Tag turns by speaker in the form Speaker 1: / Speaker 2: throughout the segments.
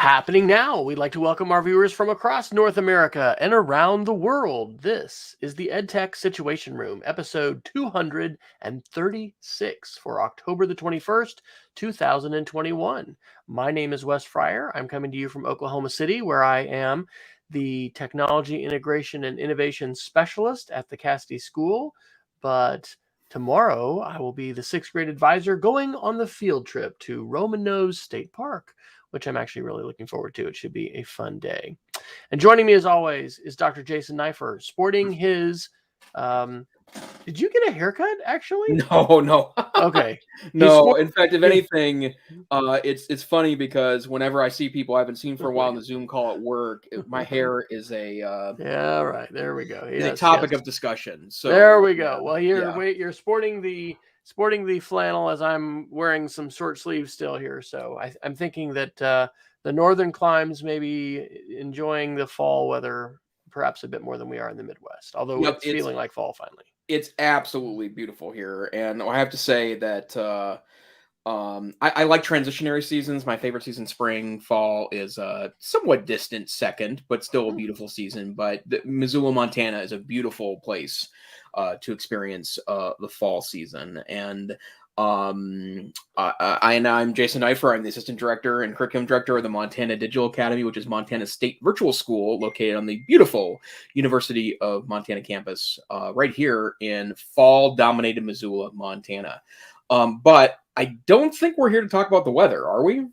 Speaker 1: Happening now, we'd like to welcome our viewers from across North America and around the world. This is the EdTech Situation Room, episode 236 for October the 21st, 2021. My name is Wes Fryer. I'm coming to you from Oklahoma City, where I am the Technology Integration and Innovation Specialist at the Cassidy School. But tomorrow, I will be the 6th grade advisor going on the field trip to Roman Nose State Park, which I'm actually really looking forward to. It should be a fun day. And joining me as always is Dr. Jason Neiffer, sporting his, did you get a haircut actually?
Speaker 2: No.
Speaker 1: Okay.
Speaker 2: No, in fact, if anything, it's funny because whenever I see people I haven't seen for a while in the Zoom call at work, my hair is a
Speaker 1: yeah, right. There we go.
Speaker 2: Is a topic of discussion. So
Speaker 1: there we go. Well, you're sporting the flannel as I'm wearing some short sleeves still here. So I'm thinking that the northern climes may be enjoying the fall weather perhaps a bit more than we are in the Midwest, although it's feeling like fall finally.
Speaker 2: It's absolutely beautiful here, and I have to say that I like transitionary seasons. My favorite season, spring, fall, is somewhat distant second, but still a beautiful season. But Missoula, Montana is a beautiful place to experience the fall season. And I'm Jason Neiffer. I'm the Assistant Director and Curriculum Director of the Montana Digital Academy, which is Montana's state virtual school located on the beautiful University of Montana campus right here in fall-dominated Missoula, Montana. But I don't think we're here to talk about the weather, are we?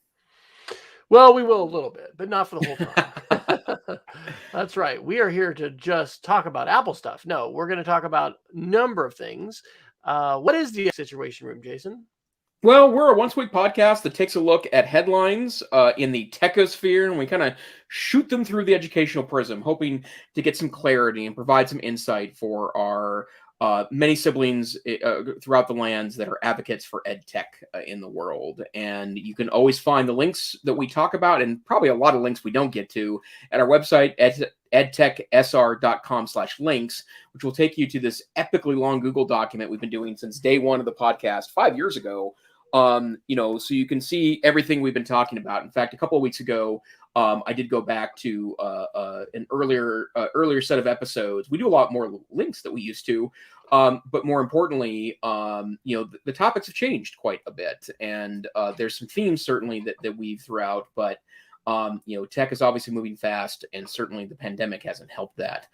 Speaker 1: Well, we will a little bit, but not for the whole time. That's right. We are here to just talk about Apple stuff. No, we're going to talk about a number of things. What is the Situation Room, Jason?
Speaker 2: Well, we're a once-a-week podcast that takes a look at headlines in the techosphere, and we kind of shoot them through the educational prism, hoping to get some clarity and provide some insight for our many siblings throughout the lands that are advocates for EdTech in the world. And you can always find the links that we talk about, and probably a lot of links we don't get to, at our website, edtechsr.com/links, which will take you to this epically long Google document we've been doing since day one of the podcast 5 years ago. So you can see everything we've been talking about. In fact, a couple of weeks ago, I did go back to an earlier set of episodes. We do a lot more links that we used to, but more importantly, the topics have changed quite a bit, and there's some themes certainly that weave throughout. But tech is obviously moving fast, and certainly the pandemic hasn't helped that.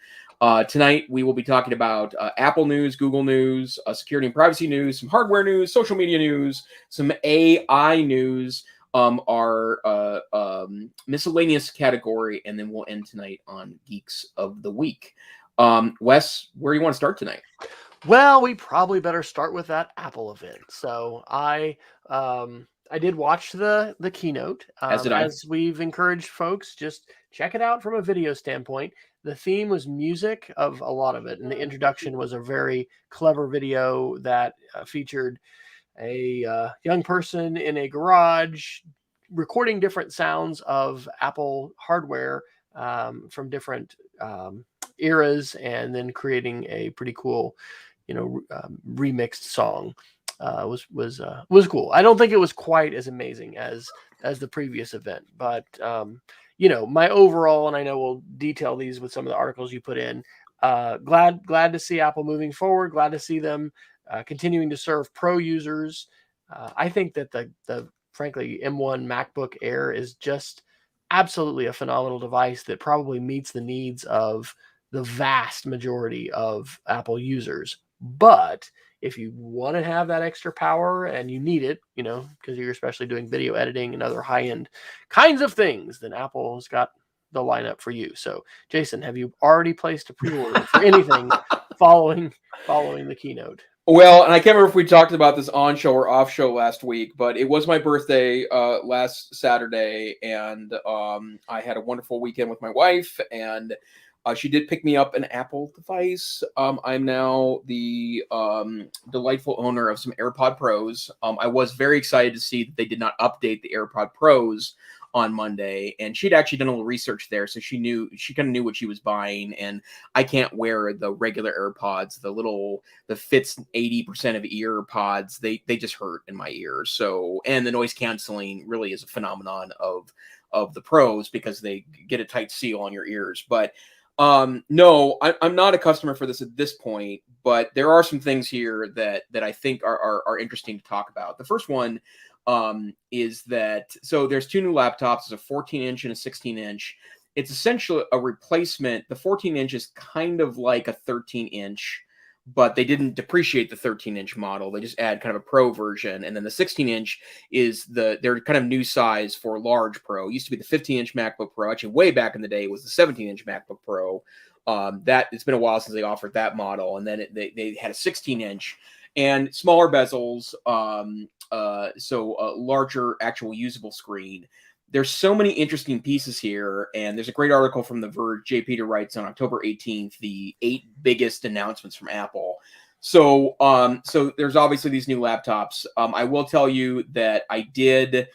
Speaker 2: Tonight, we will be talking about Apple news, Google news, security and privacy news, some hardware news, social media news, some AI news, our miscellaneous category, and then we'll end tonight on Geeks of the Week. Wes, where do you want to start tonight?
Speaker 1: Well, we probably better start with that Apple event. So I did watch the keynote. As we've encouraged folks, just check it out from a video standpoint. The theme was music of a lot of it, and the introduction was a very clever video that featured a young person in a garage recording different sounds of Apple hardware from different eras, and then creating a pretty cool, remixed song. Was cool. I don't think it was quite as amazing as the previous event, but my overall, and I know we'll detail these with some of the articles you put in. Glad to see Apple moving forward. Glad to see them continuing to serve pro users. I think that the frankly M1 MacBook Air is just absolutely a phenomenal device that probably meets the needs of the vast majority of Apple users. But if you want to have that extra power and you need it, because you're especially doing video editing and other high-end kinds of things, then Apple's got the lineup for you. So, Jason, have you already placed a pre-order for anything following the keynote?
Speaker 2: Well, and I can't remember if we talked about this on show or off show last week, but it was my birthday last Saturday, and I had a wonderful weekend with my wife, and she did pick me up an Apple device. I'm now the delightful owner of some AirPod Pros. I was very excited to see that they did not update the AirPod Pros on Monday, and she'd actually done a little research there, so she kind of knew what she was buying. And I can't wear the regular AirPods, the fits 80% of ear pods. They just hurt in my ears. So, and the noise canceling really is a phenomenon of the pros because they get a tight seal on your ears. But no, I'm not a customer for this at this point, but there are some things here that I think are interesting to talk about. The first one is that, so there's two new laptops, there's a 14-inch and a 16-inch. It's essentially a replacement. The 14-inch is kind of like a 13-inch, but they didn't depreciate the 13-inch model. They just add kind of a pro version. And then the 16-inch is their kind of new size for large pro. It used to be the 15-inch MacBook Pro. Actually, way back in the day, it was the 17-inch MacBook Pro. That it's been a while since they offered that model. And then they had a 16-inch and smaller bezels, so a larger actual usable screen. There's so many interesting pieces here, and there's a great article from The Verge. Jay Peter writes on October 18th, the 8 biggest announcements from Apple. So there's obviously these new laptops. I will tell you that I did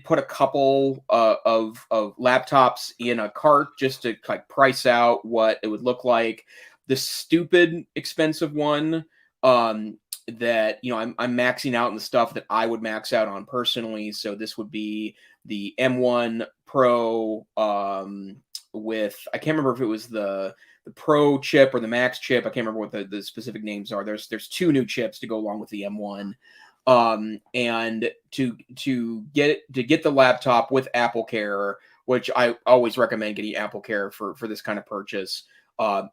Speaker 2: put a couple of laptops in a cart just to like price out what it would look like. The stupid expensive one, that, you know, I'm maxing out on the stuff that I would max out on personally. So this would be the M1 Pro with, I can't remember if it was the Pro chip or the Max chip. I can't remember what the specific names are. There's 2 new chips to go along with the M1. And to get the laptop with Apple Care, which I always recommend getting Apple Care for this kind of purchase.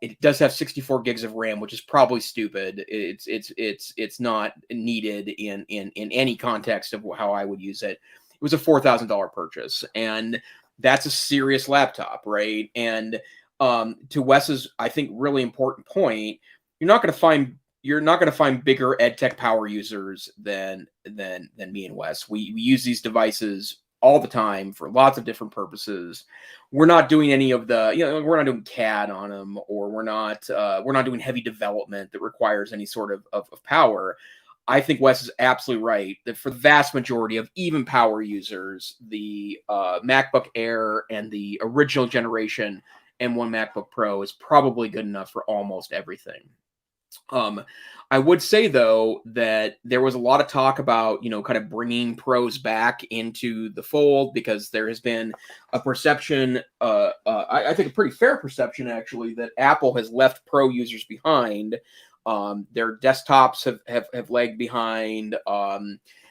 Speaker 2: It does have 64 gigs of RAM, which is probably stupid. It's not needed in any context of how I would use it. It was a $4,000 purchase, and that's a serious laptop, right? And to Wes's, I think, really important point, you're not going to find bigger EdTech power users than me and Wes. We use these devices all the time for lots of different purposes. We're not doing any of the, we're not doing CAD on them, or we're not doing heavy development that requires any sort of power. I think Wes is absolutely right that for the vast majority of even power users, the MacBook Air and the original generation M1 MacBook Pro is probably good enough for almost everything. I would say, though, that there was a lot of talk about, kind of bringing pros back into the fold, because there has been a perception, I think a pretty fair perception, actually, that Apple has left pro users behind. Their desktops have lagged behind.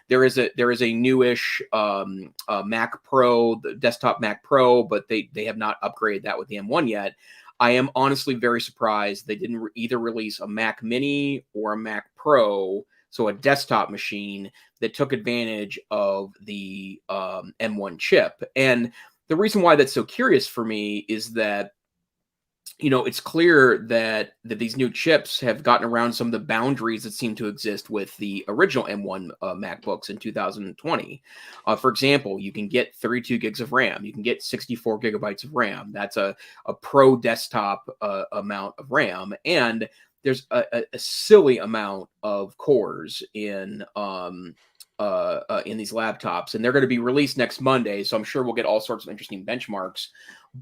Speaker 2: There is a newish Mac Pro, the desktop Mac Pro, but they have not upgraded that with the M1 yet. I am honestly very surprised they didn't either release a Mac Mini or a Mac Pro, so a desktop machine that took advantage of the M1 chip. And the reason why that's so curious for me is that, it's clear that these new chips have gotten around some of the boundaries that seem to exist with the original M1 MacBooks in 2020. For example, you can get 32 gigs of RAM. You can get 64 gigabytes of RAM. That's a pro desktop amount of RAM. And there's a silly amount of cores in these laptops, and they're going to be released next Monday. So I'm sure we'll get all sorts of interesting benchmarks.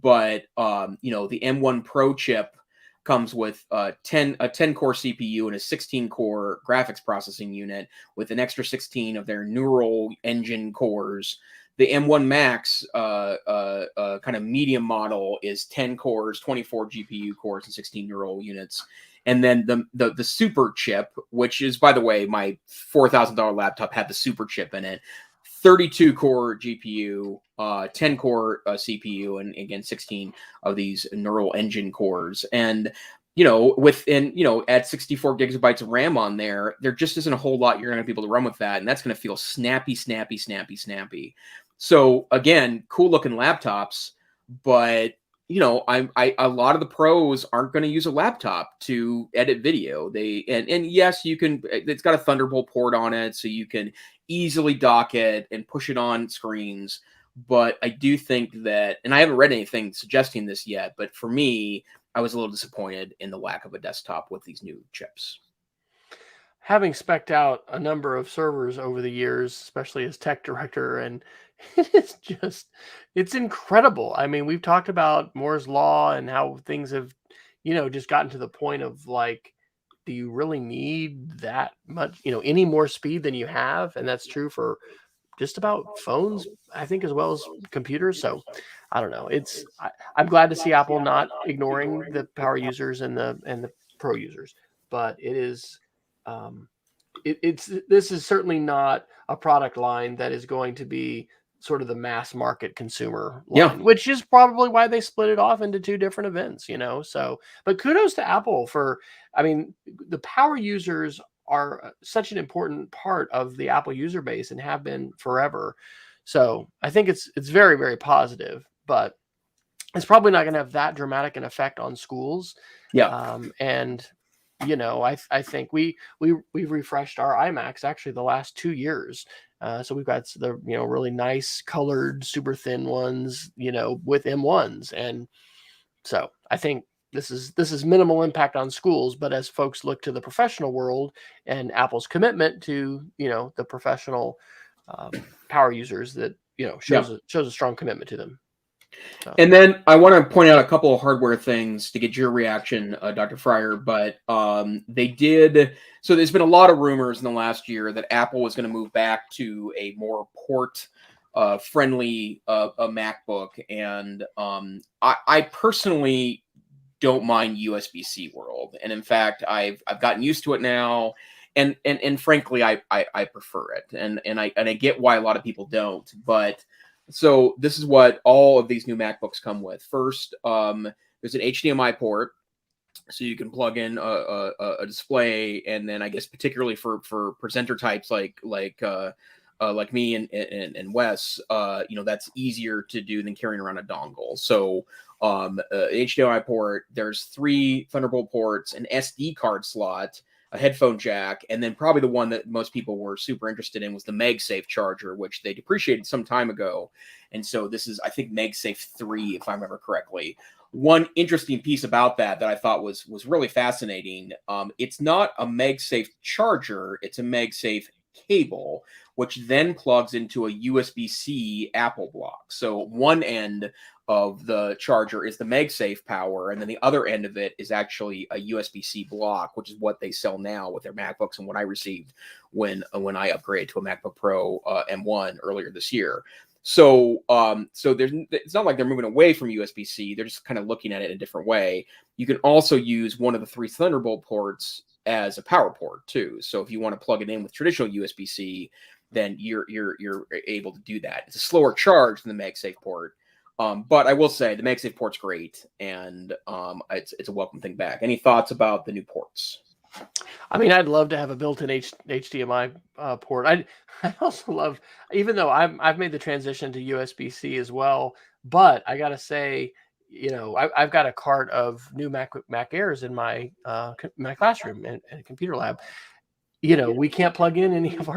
Speaker 2: But the M1 Pro chip comes with a 10-core CPU and a 16-core graphics processing unit with an extra 16 of their neural engine cores. The M1 Max kind of medium model is 10 cores, 24 GPU cores, and 16 neural units. And then the super chip, which is, by the way, my $4,000 laptop had the super chip in it. 32-core GPU, 10-core CPU, and again 16 of these neural engine cores. And add 64 gigabytes of RAM on there just isn't a whole lot you're going to be able to run with that, and that's going to feel snappy. So again, cool looking laptops, but a lot of the pros aren't going to use a laptop to edit video. And yes, it's got a Thunderbolt port on it, so you can easily dock it and push it on screens. But I do think that, and I haven't read anything suggesting this yet, but for me, I was a little disappointed in the lack of a desktop with these new chips.
Speaker 1: having spec'd out a number of servers over the years, especially as tech director, and it's incredible. I mean, we've talked about Moore's Law and how things have, just gotten to the point of like, do you really need that much, any more speed than you have? And that's true for just about phones, I think, as well as computers. So I don't know. I'm glad to see Apple not ignoring the power users and the pro users, but it is, this is certainly not a product line that is going to be sort of the mass market consumer line, which is probably why they split it off into two different events, So, but kudos to Apple for, I mean, the power users are such an important part of the Apple user base and have been forever. So I think it's very, very positive, but it's probably not going to have that dramatic an effect on schools. And I think we refreshed our iMacs actually the last 2 years. So we've got the really nice colored super thin ones, with M1s, and so I think this is minimal impact on schools. But as folks look to the professional world and Apple's commitment to the professional power users, that shows a strong commitment to them.
Speaker 2: So. And then I want to point out a couple of hardware things to get your reaction, Dr. Fryer. But they did. So there's been a lot of rumors in the last year that Apple was going to move back to a more port friendly MacBook. And I personally don't mind USB-C world. And in fact, I've gotten used to it now. And frankly, I prefer it. And I get why a lot of people don't. But so this is what all of these new MacBooks come with. First, there's an HDMI port, so you can plug in a display, and then I guess particularly for presenter types like me and Wes, that's easier to do than carrying around a dongle. So HDMI port, there's 3 Thunderbolt ports, an SD card slot, a headphone jack, and then probably the one that most people were super interested in was the Magsafe Charger, which they depreciated some time ago. And so this is, I think, Magsafe 3, if I remember correctly. One interesting piece about that I thought was really fascinating. It's not a Magsafe charger, it's a Magsafe cable, which then plugs into a USB-C Apple block. So one end of the charger is the Magsafe power, and then the other end of it is actually a USB-C block, which is what they sell now with their MacBooks and what I received when I upgraded to a MacBook Pro M1 earlier this year. So it's not like they're moving away from USB-C. They're just kind of looking at it in a different way. You can also use one of the 3 Thunderbolt ports as a power port too. So if you want to plug it in with traditional USB-C, then you're able to do that. It's a slower charge than the Magsafe port. But I will say the Magsafe port's great, and it's a welcome thing back. Any thoughts about the new ports?
Speaker 1: I mean, I'd love to have a built-in HDMI port. I also love, even though I've made the transition to USB-C as well, but I gotta say, I've got a cart of new Mac Airs in my classroom and computer lab. We can't plug in any of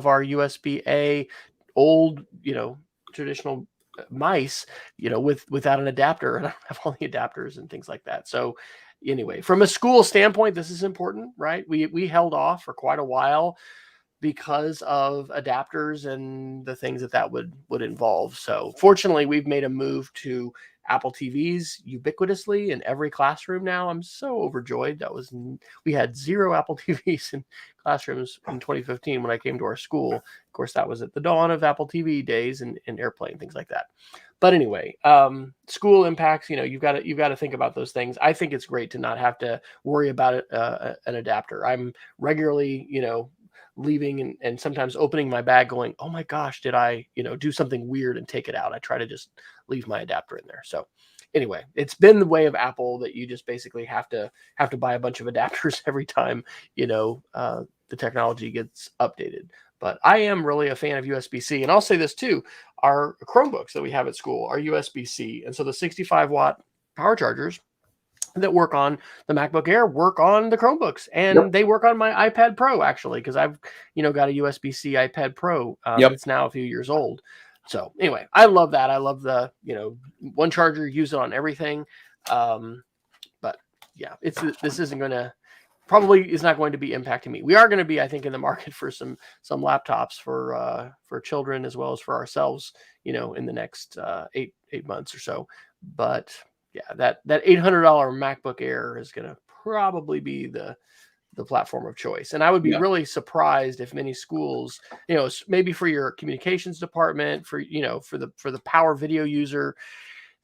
Speaker 1: our USB-A old, traditional mice, without an adapter, and I don't have all the adapters and things like that. So anyway, from a school standpoint, this is important, right? We held off for quite a while because of adapters and the things that would involve. So fortunately, we've made a move to Apple TVs ubiquitously in every classroom now. I'm so overjoyed. We had 0 Apple TVs in classrooms in 2015 when I came to our school. Of course, that was at the dawn of Apple TV days and AirPlay and things like that. But anyway, school impacts, you've got to think about those things. I think it's great to not have to worry about an adapter. I'm regularly, leaving and sometimes opening my bag going, oh my gosh, did I, do something weird and take it out? I try to just leave my adapter in there. So anyway, it's been the way of Apple that you just basically have to buy a bunch of adapters every time, the technology gets updated. But I am really a fan of USB-C. And I'll say this too, our Chromebooks that we have at school are USB-C. And so the 65-watt power chargers that work on the MacBook Air work on the Chromebooks, and they work on my iPad Pro actually, because I've got a USB-C iPad Pro. It's now a few years old. So anyway, I love that. I love the one charger, use it on everything. But yeah, this isn't going to probably is not going to be impacting me. We are going to be, I think, in the market for some laptops for children as well as for ourselves, in the next 8 months or so. But yeah, that $800 MacBook Air is going to probably be the platform of choice. And I would be really surprised if many schools, maybe for your communications department, for the power video user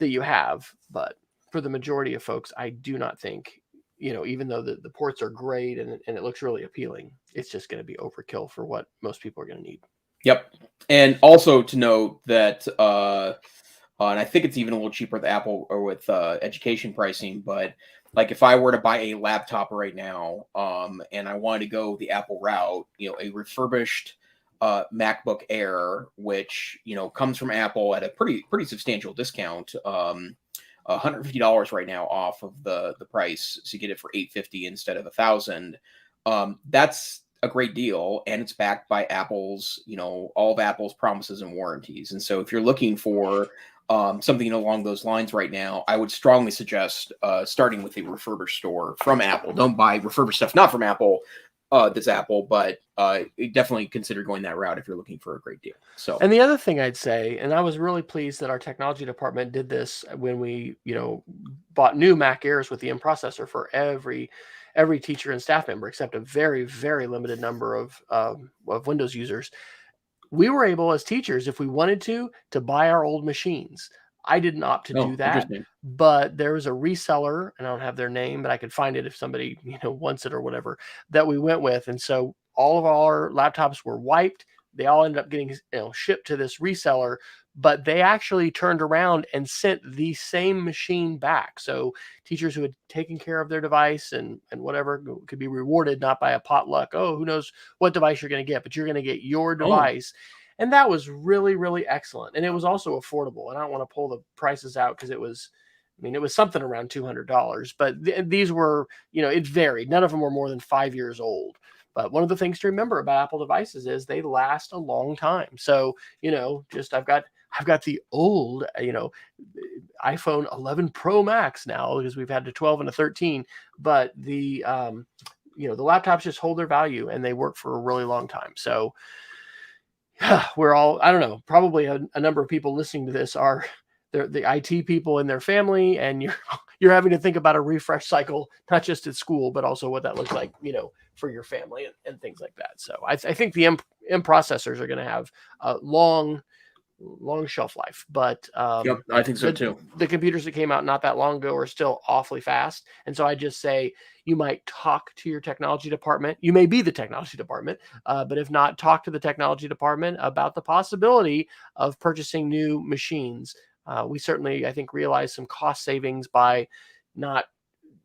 Speaker 1: that you have, but for the majority of folks, I do not think, even though the ports are great and it looks really appealing, it's just going to be overkill for what most people are going to need.
Speaker 2: Yep. And also to note that, and I think it's even a little cheaper with Apple or with education pricing, but like if I were to buy a laptop right now, and I wanted to go the Apple route, a refurbished MacBook Air, which comes from Apple at a pretty substantial discount, $150 right now off of the price, so you get it for $850 instead of $1,000. That's a great deal, and it's backed by Apple's, all of Apple's promises and warranties. And so if you're looking for something along those lines right now, I would strongly suggest starting with a refurbished store from Apple. Don't buy refurbished stuff not from Apple, that's Apple, but definitely consider going that route if you're looking for a great deal. So,
Speaker 1: and the other thing I'd say, and I was really pleased that our technology department did this when we, bought new Mac Airs with the M processor for every teacher and staff member, except a very, very limited number of Windows users. We were able, as teachers, if we wanted to buy our old machines. I didn't opt to do that, but there was a reseller, and I don't have their name, but I could find it if somebody wants it or whatever, that we went with. And so all of our laptops were wiped. They all ended up getting shipped to this reseller, but they actually turned around and sent the same machine back. So teachers who had taken care of their device and whatever could be rewarded, not by a potluck. Oh, who knows what device you're going to get, but you're going to get your device. And that was really, really excellent. And it was also affordable. And I don't want to pull the prices out because it was something around $200. But these were, it varied. None of them were more than 5 years old. But one of the things to remember about Apple devices is they last a long time. So, I've got the old, iPhone 11 Pro Max now because we've had the 12 and a 13. But the laptops just hold their value and they work for a really long time. So we're all, I don't know, probably a number of people listening to this are the IT people in their family, and you're having to think about a refresh cycle, not just at school, but also what that looks like, for your family and things like that. So I think the M processors are going to have a long shelf life, but
Speaker 2: I think so too.
Speaker 1: The computers that came out not that long ago are still awfully fast. And so I just say you might talk to your technology department. You may be the technology department, but if not, talk to the technology department about the possibility of purchasing new machines. We certainly, I think, realize some cost savings by not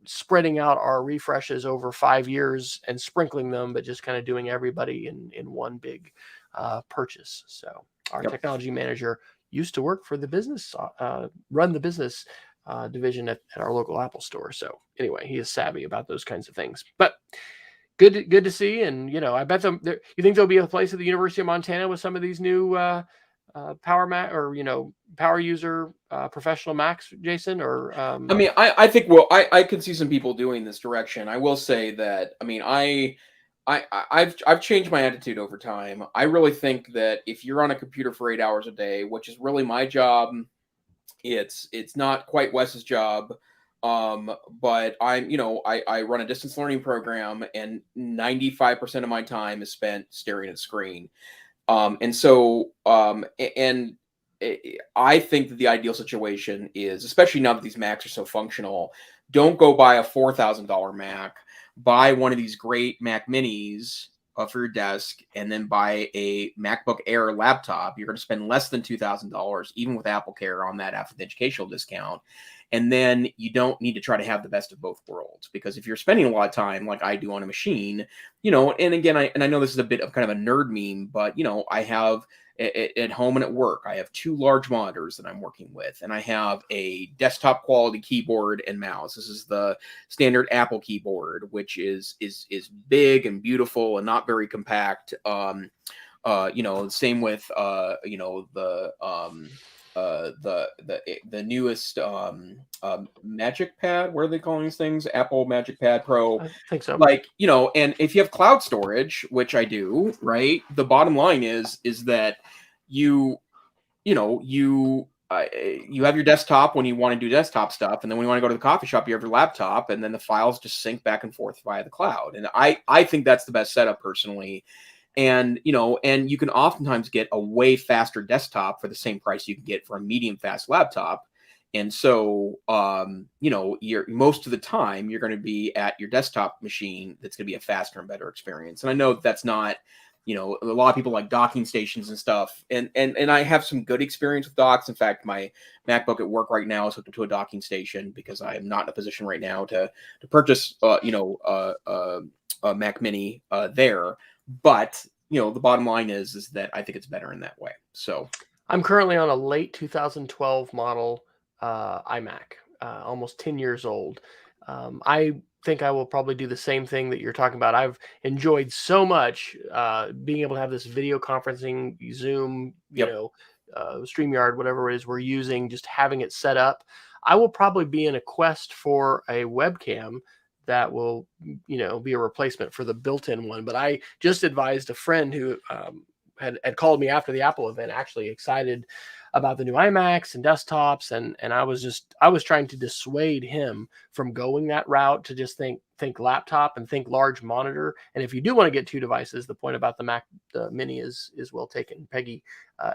Speaker 1: spreading out our refreshes over 5 years and sprinkling them, but just kind of doing everybody in one big purchase. So our technology manager used to work for the business, run the business division at our local Apple store. So anyway, he is savvy about those kinds of things. But good to see. And I bet you think there'll be a place at the University of Montana with some of these new Power Mac or power user professional Macs, Jason? Or
Speaker 2: I think I could see some people doing this direction. I will say that I've changed my attitude over time. I really think that if you're on a computer for 8 hours a day, which is really my job, it's not quite Wes's job. But I run a distance learning program, and 95% of my time is spent staring at a screen. And so I think that the ideal situation is, especially now that these Macs are so functional, don't go buy a $4,000 Mac. Buy one of these great Mac Minis for your desk, and then buy a MacBook Air laptop. You're going to spend less than $2,000, even with Apple Care on that after the educational discount. And then you don't need to try to have the best of both worlds, because if you're spending a lot of time like I do on a machine, and again, I know this is a bit of kind of a nerd meme, but I have at home and at work, I have 2 large monitors that I'm working with, and I have a desktop quality keyboard and mouse. This is the standard Apple keyboard, which is big and beautiful and not very compact. Same with the newest Magic Pad. What are they calling these things? Apple Magic Pad Pro.
Speaker 1: I think so.
Speaker 2: Like, and if you have cloud storage, which I do, right? The bottom line is that you have your desktop when you want to do desktop stuff, and then when you want to go to the coffee shop, you have your laptop, and then the files just sync back and forth via the cloud. And I think that's the best setup personally. And and you can oftentimes get a way faster desktop for the same price you can get for a medium fast laptop. And so you're most of the time you're going to be at your desktop machine that's going to be a faster and better experience. And I know that's not, a lot of people like docking stations and stuff. And I have some good experience with docks. In fact, my MacBook at work right now is hooked up to a docking station because I am not in a position right now to purchase a Mac Mini there. But the bottom line is that I think it's better in that way. So
Speaker 1: I'm currently on a late 2012 model iMac, almost 10 years old. I think I will probably do the same thing that you're talking about. I've enjoyed so much being able to have this video conferencing, Zoom, StreamYard, whatever it is we're using, just having it set up. I will probably be in a quest for a webcam that will, be a replacement for the built-in one. But I just advised a friend who had called me after the Apple event, actually excited about the new iMacs and desktops. And I was trying to dissuade him from going that route to just think laptop and think large monitor. And if you do want to get two devices, the point about the Mini is well taken. Peggy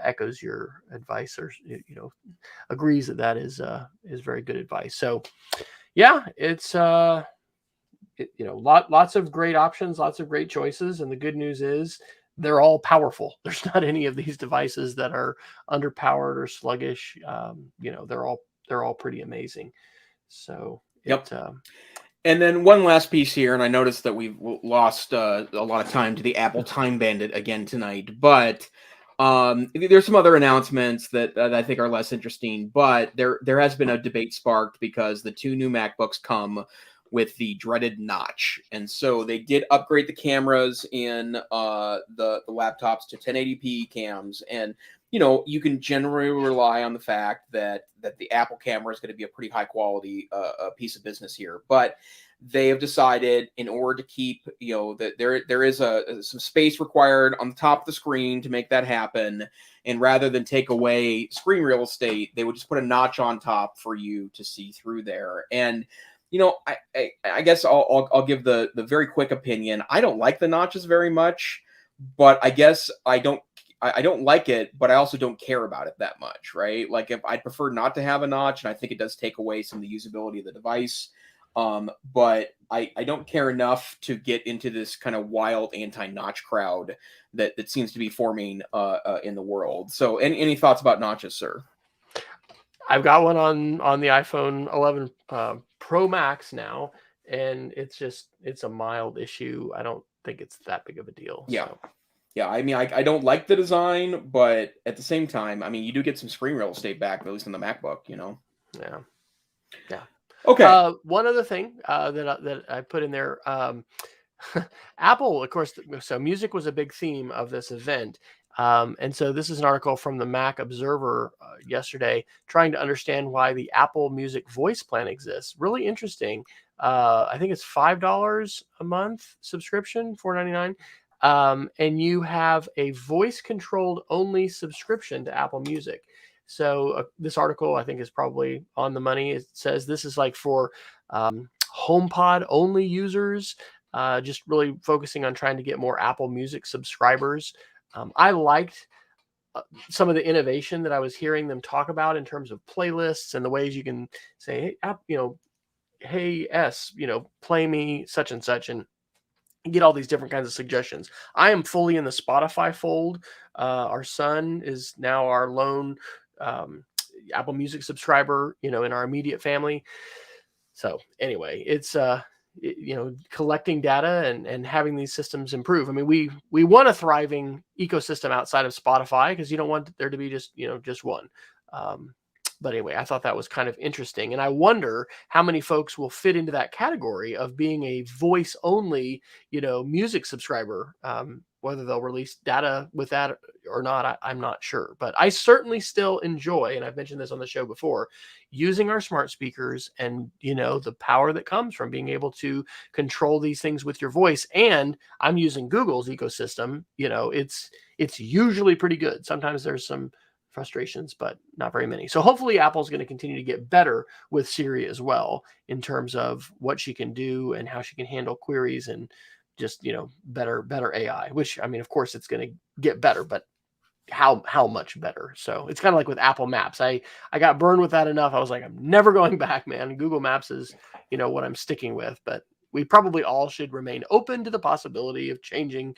Speaker 1: echoes your advice, or, agrees that is very good advice. So yeah, it's, lots of great options, lots of great choices. And the good news is they're all powerful. There's not any of these devices that are underpowered or sluggish. They're all pretty amazing. So
Speaker 2: and then one last piece here, and I noticed that we've lost a lot of time to the Apple Time Bandit again tonight, but there's some other announcements that I think are less interesting. But there has been a debate sparked because the two new MacBooks come with the dreaded notch. And so they did upgrade the cameras in the laptops to 1080p cams. And, you can generally rely on the fact that the Apple camera is going to be a pretty high quality piece of business here. But they have decided, in order to keep, that there is some space required on the top of the screen to make that happen. And rather than take away screen real estate, they would just put a notch on top for you to see through there. And I guess I'll give the very quick opinion. I don't like the notches very much, but I guess I don't like it, but I also don't care about it that much, right? Like, if I'd prefer not to have a notch, and I think it does take away some of the usability of the device. But I don't care enough to get into this kind of wild anti-notch crowd that seems to be forming in the world. So any thoughts about notches, sir?
Speaker 1: I've got one on the iPhone 11 Pro Max now, and it's a mild issue. I don't think it's that big of a deal.
Speaker 2: Yeah.
Speaker 1: So.
Speaker 2: Yeah, I mean, I don't like the design, but at the same time, I mean, you do get some screen real estate back, at least on the MacBook,
Speaker 1: Yeah. Yeah.
Speaker 2: Okay.
Speaker 1: One other thing that I put in there, Apple, of course, so music was a big theme of this event. And so this is an article from the Mac Observer yesterday, trying to understand why the Apple Music voice plan exists. Really interesting. I think it's $5 a month subscription, $4.99. And you have a voice controlled only subscription to Apple Music. So this article, I think, is probably on the money. It says this is like for HomePod only users, just really focusing on trying to get more Apple Music subscribers. I liked some of the innovation that I was hearing them talk about in terms of playlists and the ways you can say, hey, hey S, play me such and such, and get all these different kinds of suggestions. I am fully in the Spotify fold. Our son is now our lone Apple Music subscriber, in our immediate family. So anyway, it's collecting data and having these systems improve. I mean, we want a thriving ecosystem outside of Spotify, because you don't want there to be just one. But anyway, I thought that was kind of interesting. And I wonder how many folks will fit into that category of being a voice only, music subscriber. whether they'll release data with that or not, I'm not sure. But I certainly still enjoy, and I've mentioned this on the show before, using our smart speakers and, the power that comes from being able to control these things with your voice. And I'm using Google's ecosystem. It's usually pretty good. Sometimes there's some frustrations, but not very many. So hopefully Apple's going to continue to get better with Siri as well in terms of what she can do and how she can handle queries and just, better AI, which, I mean, of course it's going to get better, but how much better? So it's kind of like with Apple Maps. I got burned with that enough. I was like, I'm never going back, man. Google Maps is, what I'm sticking with, but we probably all should remain open to the possibility of changing,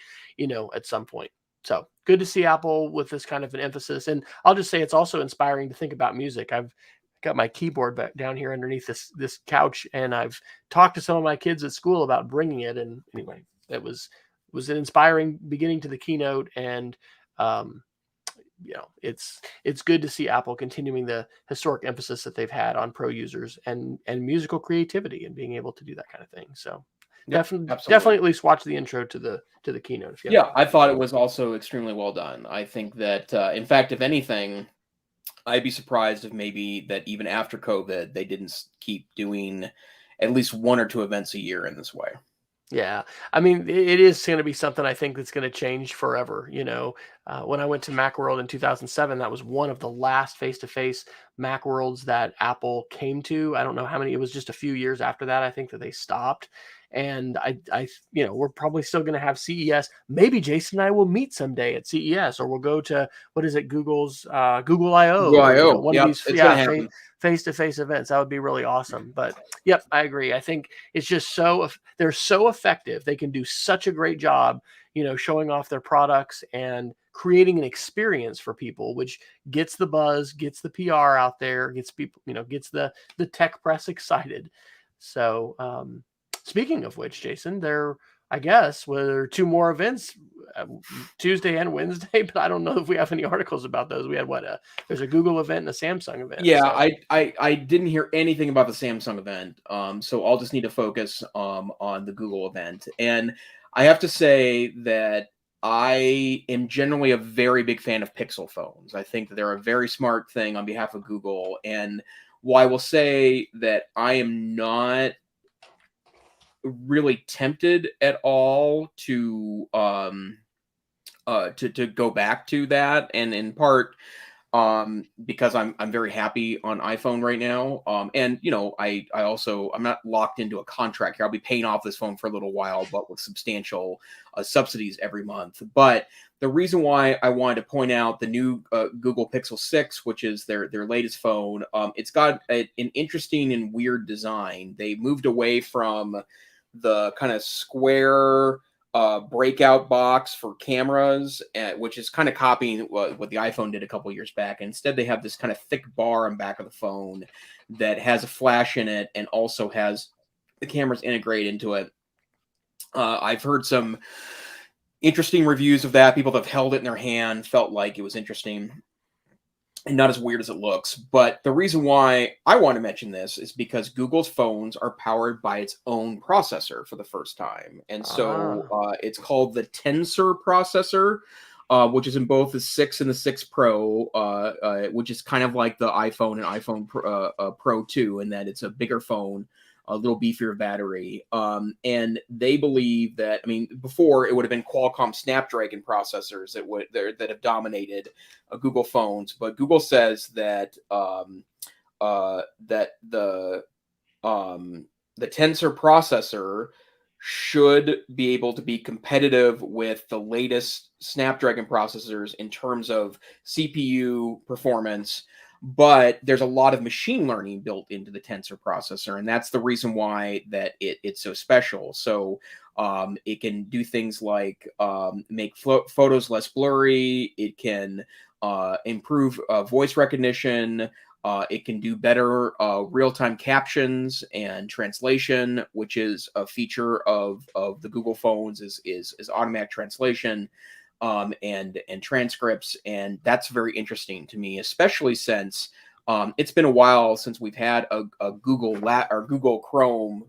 Speaker 1: at some point. So good to see Apple with this kind of an emphasis. And I'll just say it's also inspiring to think about music. I've got my keyboard back down here underneath this couch, and I've talked to some of my kids at school about bringing it. And anyway, it was an inspiring beginning to the keynote. And, it's good to see Apple continuing the historic emphasis that they've had on pro users and musical creativity and being able to do that kind of thing. So definitely at least watch the intro to the keynote.
Speaker 2: I thought it was also extremely well done. I think that, in fact, if anything, I'd be surprised if maybe that even after COVID, they didn't keep doing at least 1 or 2 events a year in this way.
Speaker 1: Yeah. I mean, it is going to be something I think that's going to change forever. When I went to Macworld in 2007, that was one of the last face-to-face Macworlds that Apple came to. I don't know how many, it was just a few years after that, I think, that they stopped. And we're probably still going to have CES. Maybe Jason and I will meet someday at CES, or we'll go to, what is it? Google's Google I/O.
Speaker 2: Google I/O.
Speaker 1: One of these face-to-face events. That would be really awesome. But yep, I agree. I think it's just they're so effective. They can do such a great job, showing off their products and creating an experience for people, which gets the buzz, gets the PR out there, gets people, gets the tech press excited. So, speaking of which, Jason, I guess, were 2 more events, Tuesday and Wednesday, but I don't know if we have any articles about those. We had there's a Google event and a Samsung event.
Speaker 2: Yeah, so. I didn't hear anything about the Samsung event, so I'll just need to focus on the Google event. And I have to say that I am generally a very big fan of Pixel phones. I think that they're a very smart thing on behalf of Google. And while I will say that I am not really tempted at all to go back to that, and in part because I'm very happy on iPhone right now, and I'm not locked into a contract here. I'll be paying off this phone for a little while, but with substantial subsidies every month. But the reason why I wanted to point out the new Google Pixel 6, which is their latest phone, it's got an interesting and weird design. They moved away from the kind of square breakout box for cameras, which is kind of copying what the iPhone did a couple years back. And instead, they have this kind of thick bar on the back of the phone that has a flash in it and also has the cameras integrated into it. I've heard some interesting reviews of that. People that have held it in their hand felt like it was interesting and not as weird as it looks. But the reason why I want to mention this is because Google's phones are powered by its own processor for the first time. And so it's called the Tensor processor, which is in both the 6 and the 6 Pro, which is kind of like the iPhone and iPhone Pro 2, in that it's a bigger phone, a little beefier battery. And they believe that, before it would have been Qualcomm Snapdragon processors that have dominated Google phones, but Google says that that the Tensor processor should be able to be competitive with the latest Snapdragon processors in terms of CPU performance. But there's a lot of machine learning built into the Tensor processor, and that's the reason why that it's so special. So it can do things like make photos less blurry. It can improve voice recognition. It can do better real-time captions and translation, which is a feature of the Google phones is automatic translation. And transcripts, and that's very interesting to me, especially since it's been a while since we've had a Google Chrome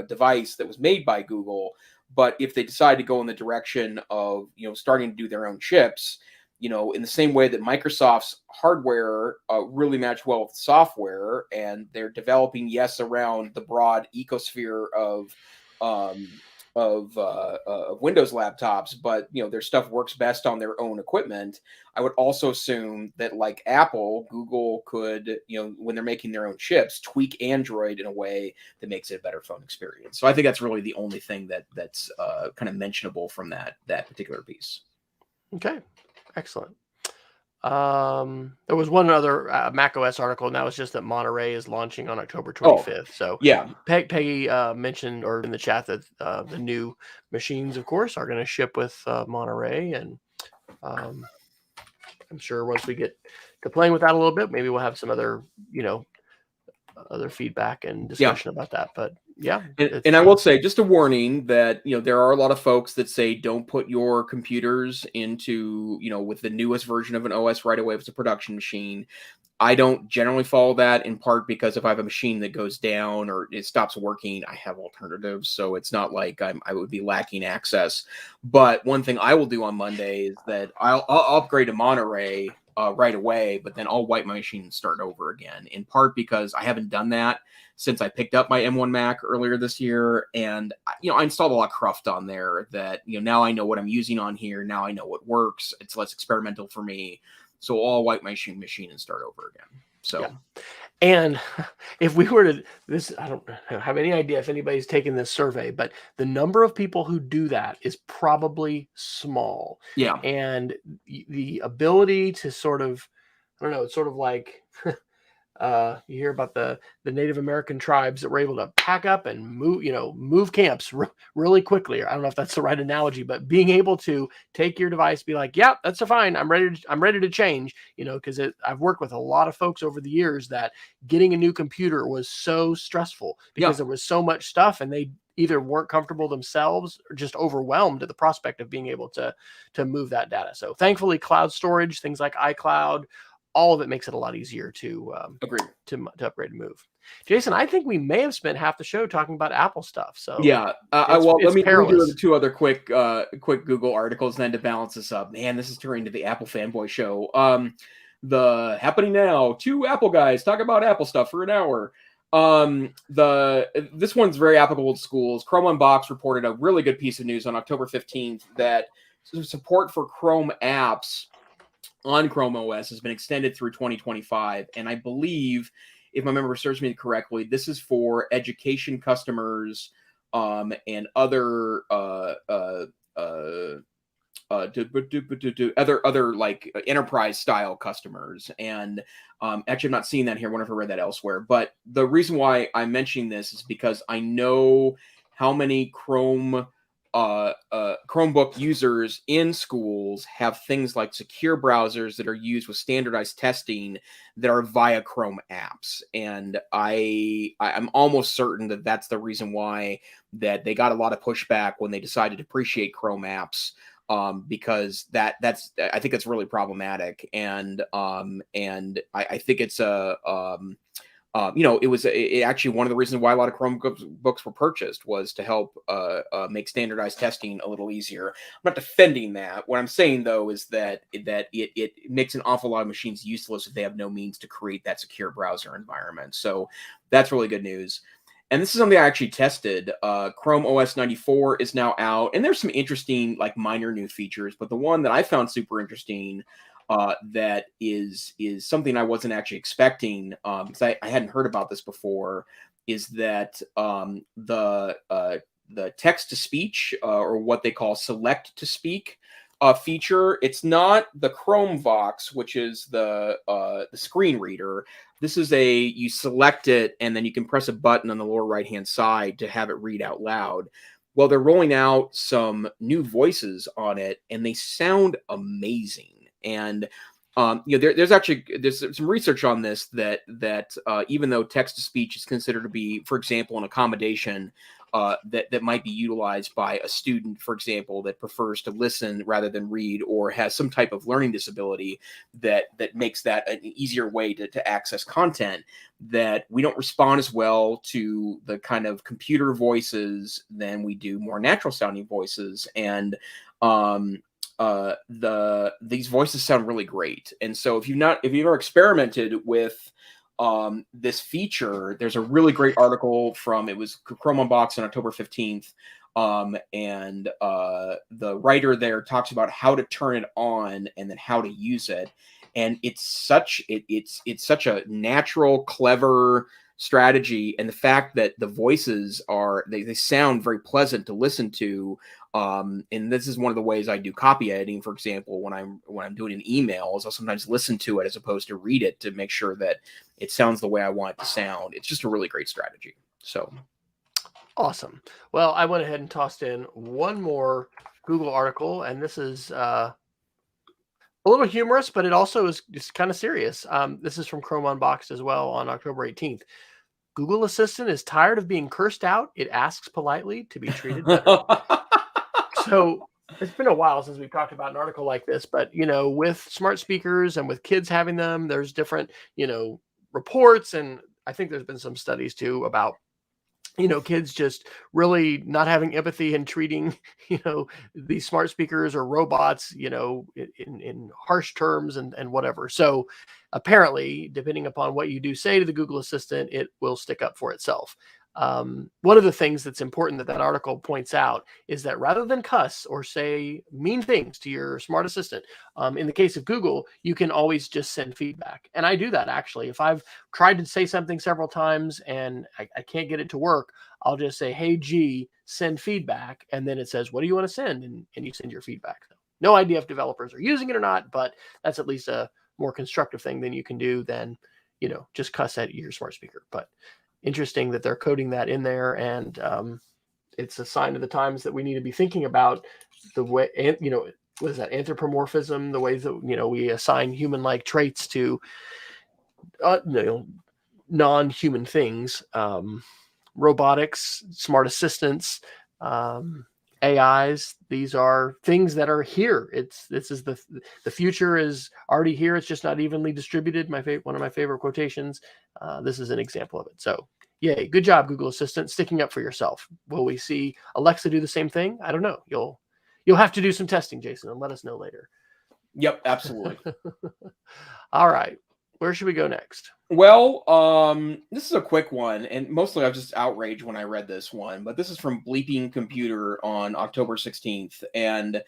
Speaker 2: device that was made by Google. But if they decide to go in the direction of, starting to do their own chips, in the same way that Microsoft's hardware really matched well with software, and they're developing, around the broad ecosphere of Windows laptops, but their stuff works best on their own equipment. I would also assume that, like Apple, Google could, when they're making their own chips, tweak Android in a way that makes it a better phone experience. So I think that's really the only thing that's kind of mentionable from that particular piece.
Speaker 1: Okay, excellent. There was one other macOS article, and that was just that Monterey is launching on October 25th. So
Speaker 2: yeah,
Speaker 1: Peggy mentioned, or in the chat, that the new machines, of course, are going to ship with Monterey, and I'm sure once we get to playing with that a little bit, maybe we'll have some other, other feedback and discussion about that. But yeah,
Speaker 2: and I will say, just a warning that there are a lot of folks that say don't put your computers into with the newest version of an OS right away if it's a production machine. I don't generally follow that, in part because if I have a machine that goes down or it stops working, I have alternatives. So it's not like I would be lacking access. But one thing I will do on Monday is that I'll upgrade to Monterey right away, but then I'll wipe my machine and start over again, in part because I haven't done that since I picked up my M1 Mac earlier this year. And, I installed a lot of cruft on there that, now I know what I'm using on here. Now I know what works. It's less experimental for me. So I'll wipe my machine and start over again. So,
Speaker 1: yeah. And if we were to I don't have any idea if anybody's taken this survey, but the number of people who do that is probably small.
Speaker 2: Yeah.
Speaker 1: And the ability to sort of, I don't know, it's sort of like, you hear about the Native American tribes that were able to pack up and move camps really quickly. I don't know if that's the right analogy, but being able to take your device, be like, yeah, that's fine. I'm ready to change, because I've worked with a lot of folks over the years that getting a new computer was so stressful because there was so much stuff, and they either weren't comfortable themselves or just overwhelmed at the prospect of being able to move that data. So thankfully, cloud storage, things like iCloud, all of it makes it a lot easier to upgrade and move. Jason, I think we may have spent half the show talking about Apple stuff. So
Speaker 2: yeah, let me do the two other quick Google articles then to balance this up. Man, this is turning into the Apple fanboy show. The happening now, two Apple guys talk about Apple stuff for an hour. This one's very applicable to schools. Chrome Unboxed reported a really good piece of news on October 15th that support for Chrome apps on Chrome OS has been extended through 2025. And I believe, if my memory serves me correctly, this is for education customers and other other like enterprise style customers. And actually, I'm not seeing that here. I wonder if I read that elsewhere. But the reason why I'm mentioning this is because I know how many Chromebook users in schools have things like secure browsers that are used with standardized testing that are via Chrome apps. And I'm almost certain that that's the reason why that they got a lot of pushback when they decided to depreciate Chrome apps, because that's I think it's really problematic. And I think it's it actually one of the reasons why a lot of Chromebooks were purchased was to help make standardized testing a little easier. I'm not defending that. What I'm saying, though, is that it makes an awful lot of machines useless if they have no means to create that secure browser environment. So that's really good news. And this is something I actually tested. Chrome OS 94 is now out, and there's some interesting, like, minor new features. But the one that I found super interesting, that is something I wasn't actually expecting, because I hadn't heard about this before, is that the text to speech, or what they call select to speak feature. It's not the Chrome Vox, which is the screen reader. This is you select it and then you can press a button on the lower right hand side to have it read out loud. Well, they're rolling out some new voices on it, and they sound amazing. And there's some research on this that even though text to speech is considered to be, for example, an accommodation that might be utilized by a student, for example, that prefers to listen rather than read, or has some type of learning disability that makes that an easier way to access content, that we don't respond as well to the kind of computer voices than we do more natural sounding voices. And these voices sound really great. And so if you've ever experimented with this feature, there's a really great article it was Chrome Unboxed on October 15th. And the writer there talks about how to turn it on and then how to use it. And it's such a natural, clever strategy. And the fact that the voices they sound very pleasant to listen to. And this is one of the ways I do copy editing, for example, when I'm doing an email, is I'll sometimes listen to it as opposed to read it to make sure that it sounds the way I want it to sound. It's just a really great strategy. So
Speaker 1: awesome. Well, I went ahead and tossed in one more Google article, and this is a little humorous, but it also is just kind of serious. This is from Chrome Unboxed as well on October 18th. Google Assistant is tired of being cursed out. It asks politely to be treated better. So it's been a while since we've talked about an article like this, but, with smart speakers and with kids having them, there's different, reports. And I think there's been some studies too about, kids just really not having empathy and treating, these smart speakers or robots, in harsh terms and whatever. So apparently, depending upon what you do say to the Google Assistant, it will stick up for itself. One of the things that's important that article points out is that rather than cuss or say mean things to your smart assistant, in the case of Google, you can always just send feedback. And I do that actually. If I've tried to say something several times and I can't get it to work, I'll just say, hey, G, send feedback. And then it says, what do you want to send? And you send your feedback. No idea if developers are using it or not, but that's at least a more constructive thing than you can do than, just cuss at your smart speaker. But interesting that they're coding that in there, and it's a sign of the times that we need to be thinking about the way, and what is that, anthropomorphism, the ways that we assign human-like traits to non-human things, robotics, smart assistants, AIs. These are things that are here. This is the future is already here. It's just not evenly distributed. One of my favorite quotations. This is an example of it. So, yay, good job, Google Assistant, sticking up for yourself. Will we see Alexa do the same thing? I don't know. You'll have to do some testing, Jason, and let us know later.
Speaker 2: Yep, absolutely.
Speaker 1: All right, where should we go next?
Speaker 2: Well, this is a quick one, and mostly I was just outraged when I read this one, but this is from Bleeping Computer on October 16th, and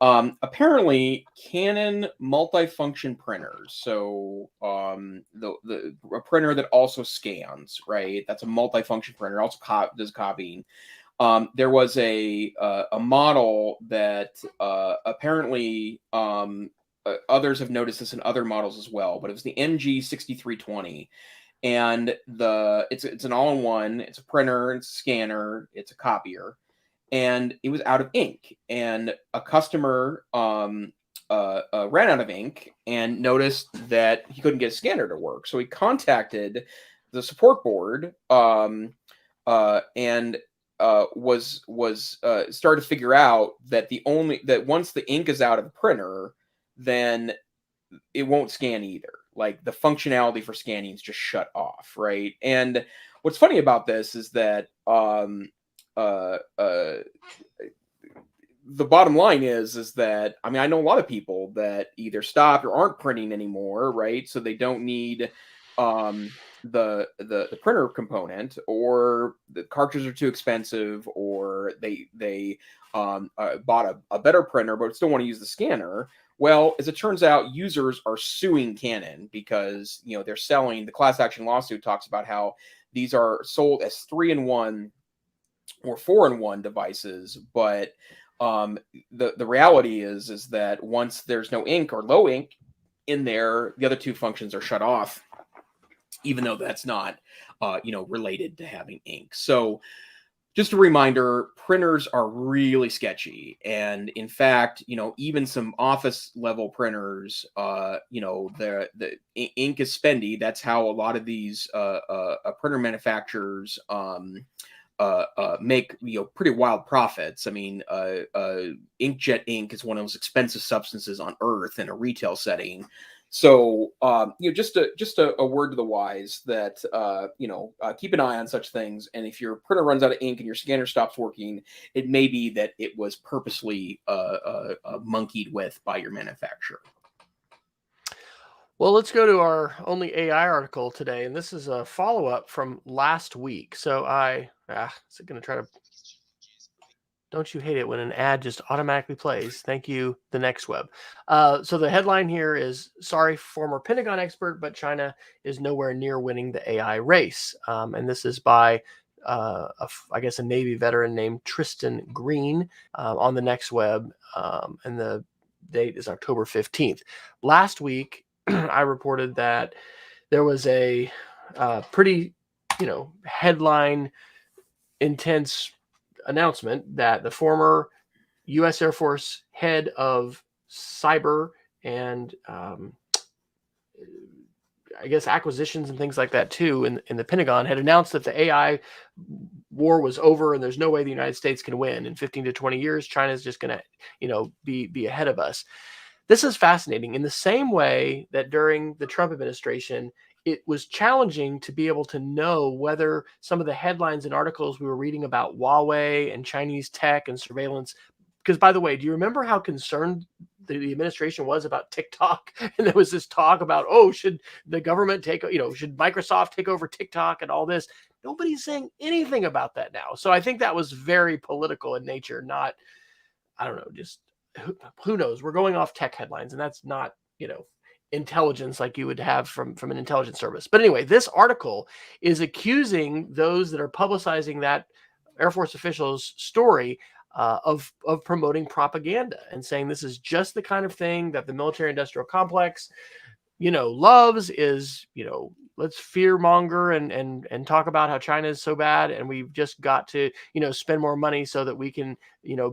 Speaker 2: apparently Canon multifunction printers, so a printer that also scans, right? That's a multifunction printer, also does copying. There was a model that apparently others have noticed this in other models as well, but it was the MG6320, and it's an all-in-one. It's a printer, it's a scanner, it's a copier, and it was out of ink. And a customer ran out of ink and noticed that he couldn't get a scanner to work, so he contacted the support board and was started to figure out that once the ink is out of the printer, then it won't scan either. Like, the functionality for scanning is just shut off, right? And what's funny about this is that the bottom line is that, I mean, I know a lot of people that either stopped or aren't printing anymore, right? So they don't need the printer component, or the cartridges are too expensive, or they bought a better printer but still want to use the scanner. Well, as it turns out, users are suing Canon because they're selling. The class action lawsuit talks about how these are sold as 3-in-1 or 4-in-1 devices, but the reality is that once there's no ink or low ink in there, the other two functions are shut off, even though that's not related to having ink. So just a reminder, printers are really sketchy. And in fact, even some office level printers, the ink is spendy. That's how a lot of these printer manufacturers make pretty wild profits. I mean, inkjet ink is one of the most expensive substances on Earth in a retail setting. So just a word to the wise that keep an eye on such things. And if your printer runs out of ink and your scanner stops working, it may be that it was purposely monkeyed with by your manufacturer.
Speaker 1: Well, let's go to our only AI article today, and this is a follow-up from last week. So is it going to try to... Don't you hate it when an ad just automatically plays? Thank you, the next web. So the headline here is, sorry, former Pentagon expert, but China is nowhere near winning the AI race. And this is by, I guess, a Navy veteran named Tristan Green on the next web. And the date is October 15th. Last week, I reported that there was a pretty, headline intense announcement that the former U.S. Air Force head of cyber and I guess acquisitions and things like that too in the Pentagon had announced that the AI war was over and there's no way the United States can win. In 15 to 20 years, China's just going to, be ahead of us. This is fascinating. In the same way that during the Trump administration, it was challenging to be able to know whether some of the headlines and articles we were reading about Huawei and Chinese tech and surveillance, because by the way, do you remember how concerned the administration was about TikTok? And there was this talk about, should the government should Microsoft take over TikTok and all this? Nobody's saying anything about that now. So I think that was very political in nature, not, I don't know, just who knows? We're going off tech headlines, and that's not, intelligence like you would have from an intelligence service. But anyway, this article is accusing those that are publicizing that Air Force official's story of promoting propaganda and saying this is just the kind of thing that the military industrial complex, loves is, let's fear monger and talk about how China is so bad. And we've just got to, spend more money so that we can,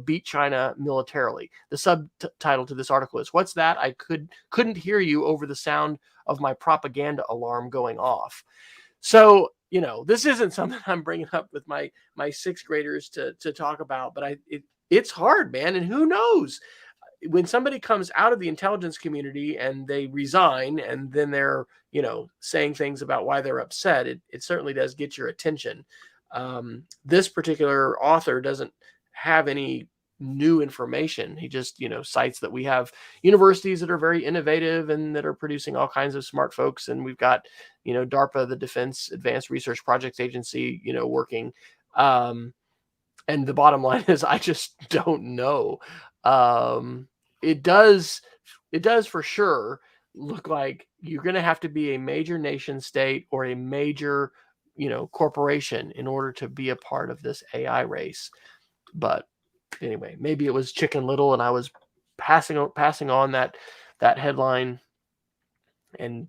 Speaker 1: beat China militarily. The subtitle to this article is, "What's that? I couldn't hear you over the sound of my propaganda alarm going off." So, this isn't something I'm bringing up with my sixth graders to talk about, but it's hard, man. And who knows? When somebody comes out of the intelligence community and they resign and then they're, saying things about why they're upset, it certainly does get your attention. This particular author doesn't have any new information. He just, cites that we have universities that are very innovative and that are producing all kinds of smart folks. And we've got, DARPA, the Defense Advanced Research Projects Agency, working. And the bottom line is, I just don't know. It does for sure look like you're going to have to be a major nation state or a major, corporation in order to be a part of this AI race. But anyway, maybe it was Chicken Little and I was passing on that headline and,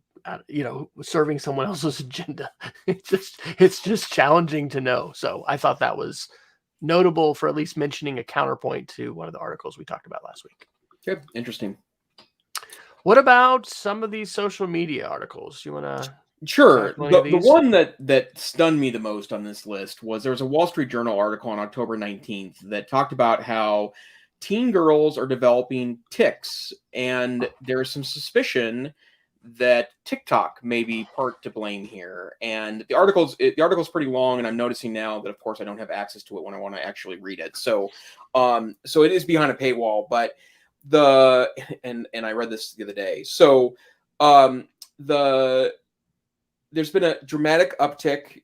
Speaker 1: serving someone else's agenda. It's just challenging to know. So I thought that was notable for at least mentioning a counterpoint to one of the articles we talked about last week.
Speaker 2: Good. Interesting.
Speaker 1: What about some of these social media articles? You want to?
Speaker 2: Sure. The one that stunned me the most on this list was there was a Wall Street Journal article on October 19th that talked about how teen girls are developing tics, and there's some suspicion that TikTok may be part to blame here. And the article's pretty long, and I'm noticing now that, of course, I don't have access to it when I want to actually read it. So it is behind a paywall, but and I read this the other day. So there's been a dramatic uptick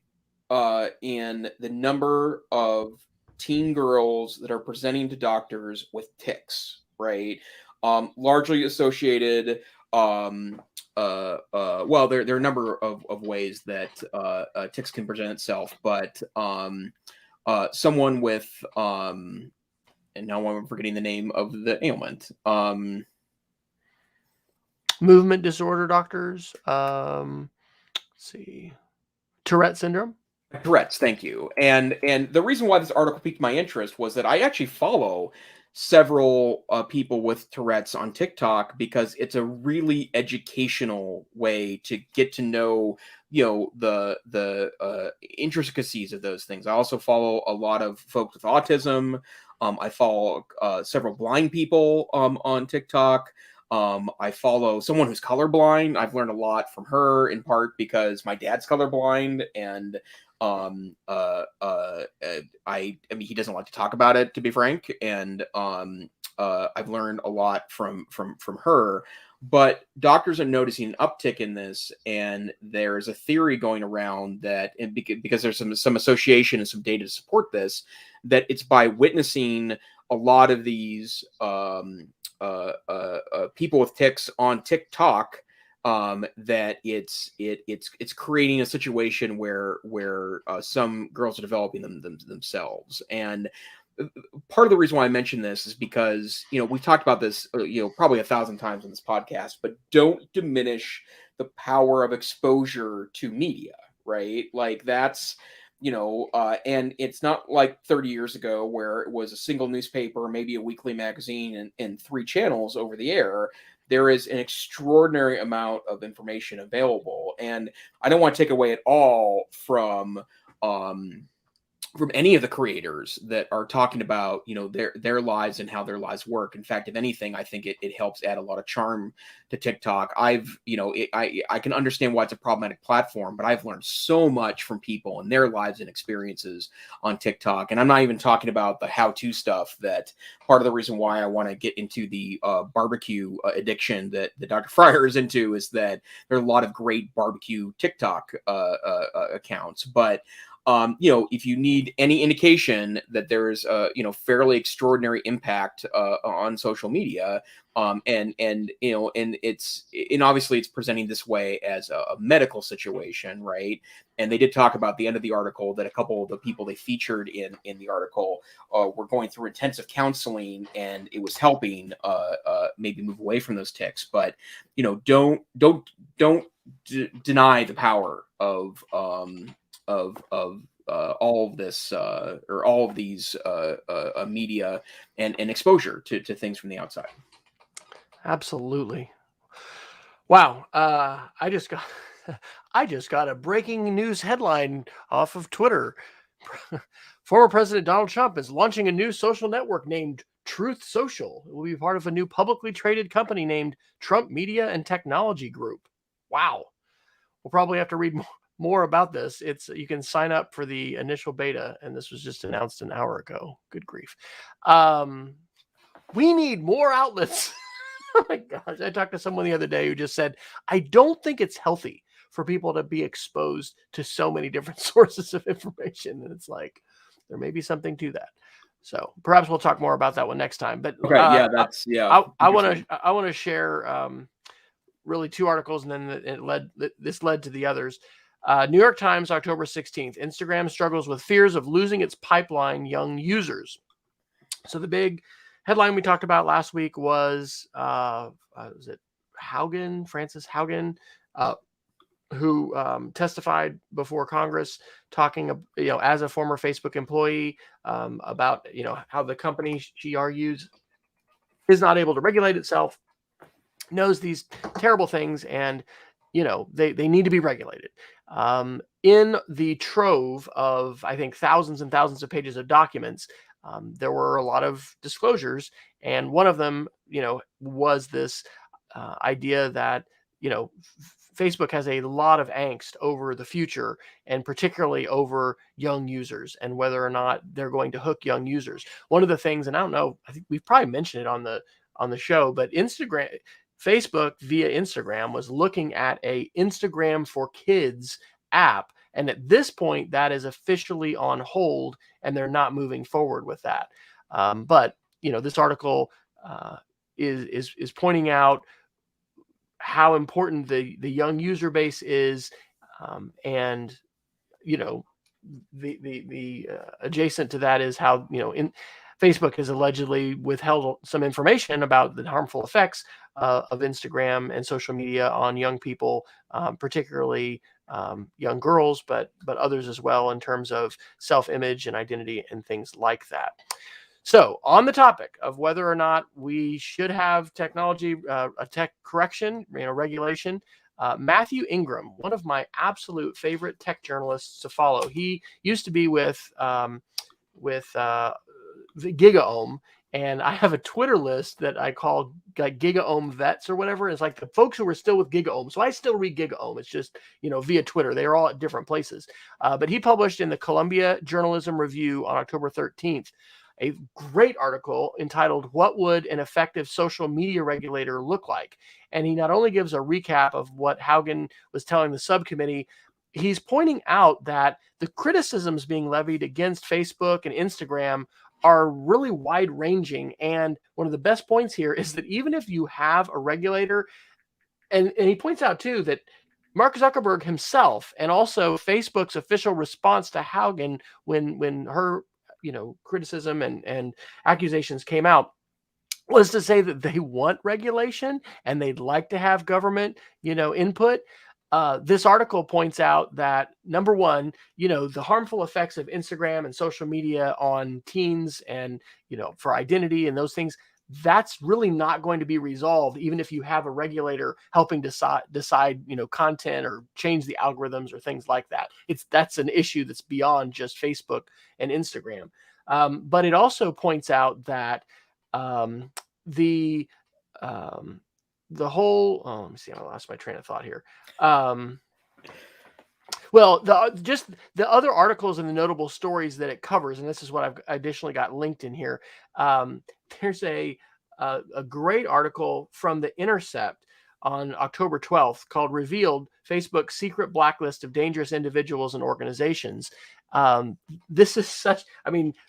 Speaker 2: in the number of teen girls that are presenting to doctors with tics, right? Largely associated. Well, there are a number of ways that tics can present itself, but someone with and now I'm forgetting the name of the ailment.
Speaker 1: Movement disorder doctors. Let's see, Tourette syndrome.
Speaker 2: Tourette's, thank you. And the reason why this article piqued my interest was that I actually follow several people with Tourette's on TikTok because it's a really educational way to get to know, the intricacies of those things. I also follow a lot of folks with autism. I follow several blind people on TikTok. I follow someone who's colorblind. I've learned a lot from her, in part because my dad's colorblind, and I mean, he doesn't like to talk about it, to be frank, and I've learned a lot from her. But doctors are noticing an uptick in this, and there's a theory going around that, and because there's some association and some data to support this, that it's by witnessing a lot of these people with tics on TikTok, that it's creating a situation where some girls are developing them themselves. And part of the reason why I mention this is because, we've talked about this, probably 1,000 times on this podcast, but don't diminish the power of exposure to media, right? Like that's, and it's not like 30 years ago where it was a single newspaper, maybe a weekly magazine, and 3 channels over the air. There is an extraordinary amount of information available. And I don't want to take away at all from any of the creators that are talking about, their lives and how their lives work. In fact, if anything, I think it helps add a lot of charm to TikTok. I can understand why it's a problematic platform, but I've learned so much from people and their lives and experiences on TikTok. And I'm not even talking about the how-to stuff. That part of the reason why I want to get into the barbecue addiction that Dr. Fryer is into is that there are a lot of great barbecue TikTok accounts. But if you need any indication that there is a, fairly extraordinary impact on social media, and obviously it's presenting this way as a medical situation, right? And they did talk about the end of the article that a couple of the people they featured in the article were going through intensive counseling, and it was helping maybe move away from those tics. But don't deny the power of all of this or all of these media and exposure to things from the outside.
Speaker 1: Absolutely. Wow. I just got a breaking news headline off of Twitter. Former President Donald Trump is launching a new social network named Truth Social. It will be part of a new publicly traded company named Trump Media and Technology Group. Wow. We'll probably have to read more about this. You can sign up for the initial beta, and this was just announced an hour ago. Good grief. We need more outlets. Oh my gosh. I talked to someone the other day who just said, I don't think it's healthy for people to be exposed to so many different sources of information. And it's like, there may be something to that. So perhaps we'll talk more about that one next time. But
Speaker 2: okay,
Speaker 1: I want to share really 2 articles, and then this led to the others. New York Times, October 16th. Instagram struggles with fears of losing its pipeline young users. So the big headline we talked about last week was it Frances Haugen, who testified before Congress, talking, as a former Facebook employee, about, how the company, she argues, is not able to regulate itself, knows these terrible things, and they need to be regulated. In the trove of, I think, thousands and thousands of pages of documents, there were a lot of disclosures, and one of them, was this idea that, Facebook has a lot of angst over the future, and particularly over young users and whether or not they're going to hook young users. One of the things, and I don't know, I think we've probably mentioned it on the show, but Facebook via Instagram was looking at a Instagram for Kids app. And at this point, that is officially on hold, and they're not moving forward with that. But this article is pointing out how important the young user base is, and the adjacent to that is how Facebook has allegedly withheld some information about the harmful effects of Instagram and social media on young people, particularly young girls, but others as well, in terms of self-image and identity and things like that. So on the topic of whether or not we should have technology, a tech correction, regulation, Matthew Ingram, one of my absolute favorite tech journalists to follow. He used to be with the GigaOM, and I have a Twitter list that I call like GigaOM vets or whatever. It's like the folks who are still with GigaOM. So I still read GigaOM. It's just, via Twitter. They are all at different places. But he published in the Columbia Journalism Review on October 13th a great article entitled "What Would an Effective Social Media Regulator Look Like?" And he not only gives a recap of what Haugen was telling the subcommittee, he's pointing out that the criticisms being levied against Facebook and Instagram are really wide-ranging. And one of the best points here is that even if you have a regulator, and he points out too that Mark Zuckerberg himself and also Facebook's official response to Haugen when her criticism and accusations came out was to say that they want regulation and they'd like to have government input. This article points out that, number one, the harmful effects of Instagram and social media on teens and, for identity and those things, that's really not going to be resolved, even if you have a regulator helping decide, content or change the algorithms or things like that. That's an issue that's beyond just Facebook and Instagram. But it also points out that the whole, let me see, I lost my train of thought here. Well, the other articles and the notable stories that it covers, and this is what I've additionally got linked in here. There's a great article from The Intercept on October 12th called "Revealed: Facebook's Secret Blacklist of Dangerous Individuals and Organizations." This is